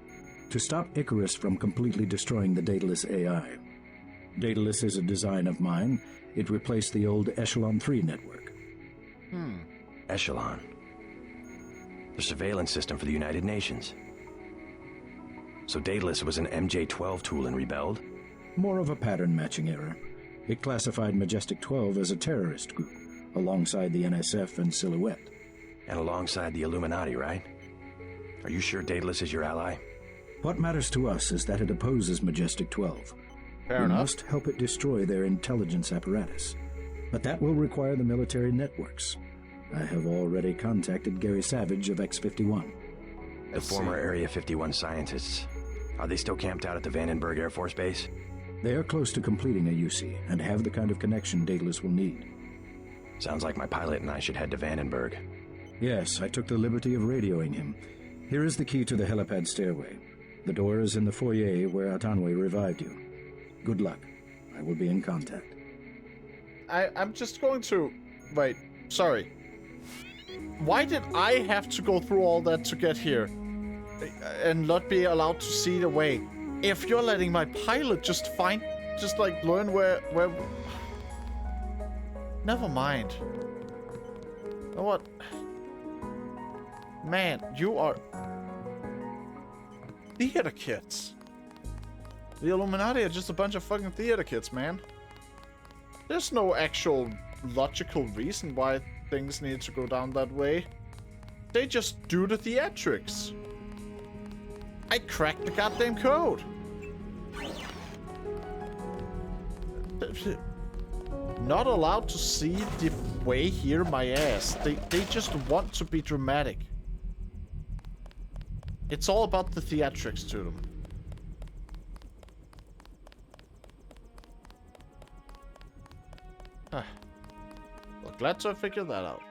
To stop Icarus from completely destroying the Daedalus AI. Daedalus is a design of mine. It replaced the old Echelon 3 network. Echelon. The surveillance system for the United Nations. So Daedalus was an MJ-12 tool and rebelled? More of a pattern-matching error. It classified Majestic 12 as a terrorist group, alongside the NSF and Silhouette. And alongside the Illuminati, right? Are you sure Daedalus is your ally? What matters to us is that it opposes Majestic 12. We must help it destroy their intelligence apparatus. But that will require the military networks. I have already contacted Gary Savage of X-51. The former Area 51 scientists. Are they still camped out at the Vandenberg Air Force Base? They are close to completing a UC and have the kind of connection Daedalus will need. Sounds like my pilot and I should head to Vandenberg. Yes, I took the liberty of radioing him. Here is the key to the helipad stairway. The door is in the foyer where Atanwe revived you. Good luck. I will be in contact. I'm just going to... Wait, sorry. Why did I have to go through all that to get here? And not be allowed to see the way? If you're letting my pilot just like learn where... Never mind. You know what? Man, you are... Theater kids. The Illuminati are just a bunch of fucking theater kids, man. There's no actual logical reason why things need to go down that way. They just do the theatrics. I cracked the goddamn code. Not allowed to see the way here my ass. They just want to be dramatic. It's all about the theatrics to them. Huh. Well, glad to have figured that out.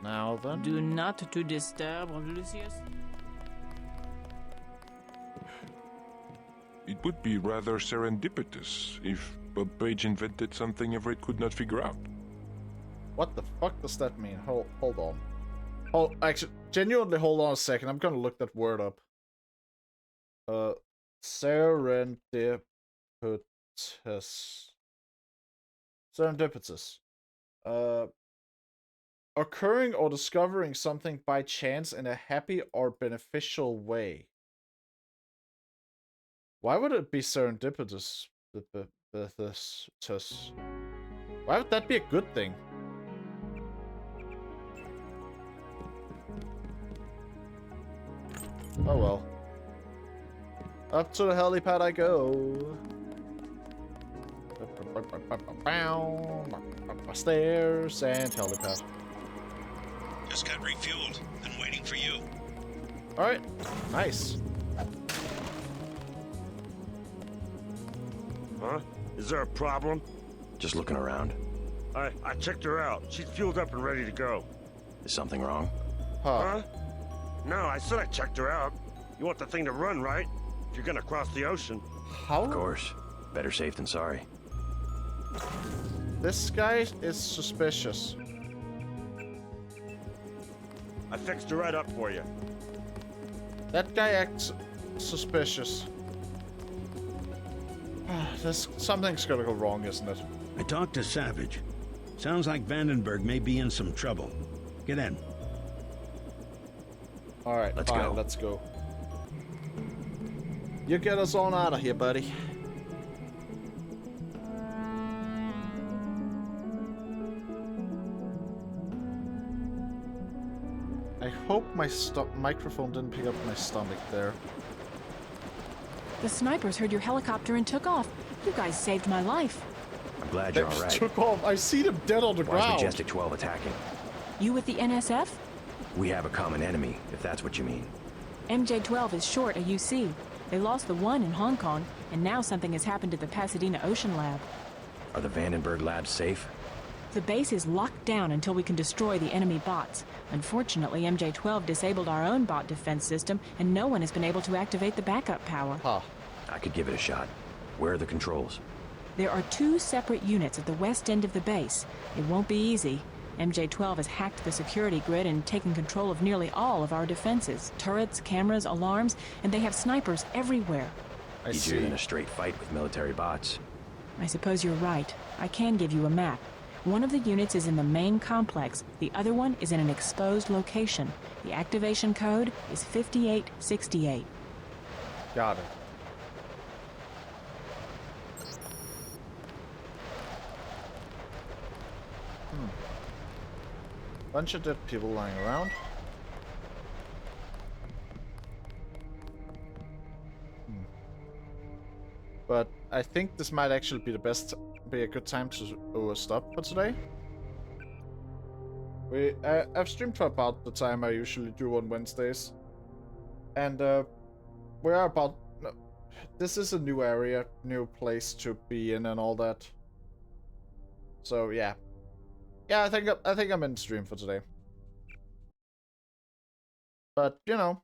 Now then. Do not to disturb, Lucius. It would be rather serendipitous if Bob Page invented something Everett could not figure out. What the fuck does that mean? Hold on. Oh, actually, genuinely, hold on a second. I'm gonna look that word up. Serendipitous. Serendipitous. Occurring or discovering something by chance in a happy or beneficial way. Why would it be serendipitous? Why would that be a good thing? Oh well. Up to the helipad I go. Stairs and helipad. Just got refueled and waiting for you. Alright, nice. Huh? Is there a problem? Just looking around. I checked her out. She's fueled up and ready to go. Is something wrong? Huh? No, I said I checked her out. You want the thing to run, right? If you're gonna cross the ocean. How? Of course. Better safe than sorry. This guy is suspicious. I fixed her right up for you. That guy acts suspicious. Something's gonna go wrong, isn't it? I talked to Savage. Sounds like Vandenberg may be in some trouble. Get in. Alright, let's fine, go. Let's go. You get us on out of here, buddy. I hope my microphone didn't pick up my stomach there. The snipers heard your helicopter and took off. You guys saved my life. I'm glad you're all right. Took off. I see them dead on the Why is ground. Majestic 12 attacking? You with the NSF? We have a common enemy, if that's what you mean. MJ-12 is short a UC. They lost the one in Hong Kong, and now something has happened to the Pasadena Ocean Lab. Are the Vandenberg labs safe? The base is locked down until we can destroy the enemy bots. Unfortunately, MJ-12 disabled our own bot defense system, and no one has been able to activate the backup power. I could give it a shot. Where are the controls? There are 2 separate units at the west end of the base. It won't be easy. MJ-12 has hacked the security grid and taken control of nearly all of our defenses. Turrets, cameras, alarms, and they have snipers everywhere. Easier than a straight fight with military bots. I suppose you're right. I can give you a map. One of the units is in the main complex. The other one is in an exposed location. The activation code is 5868. Got it. Bunch of dead people lying around. But I think this might actually be a good time to stop for today. I've streamed for about the time I usually do on Wednesdays, and we are about. No, this is a new area, new place to be in, and all that. So yeah. Yeah, I think I'm in stream for today. But, you know,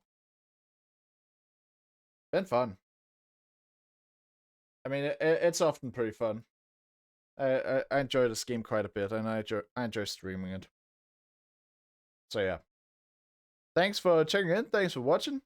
been fun. I mean, it's often pretty fun. I enjoy this game quite a bit, and I enjoy streaming it. So yeah. Thanks for checking in, thanks for watching.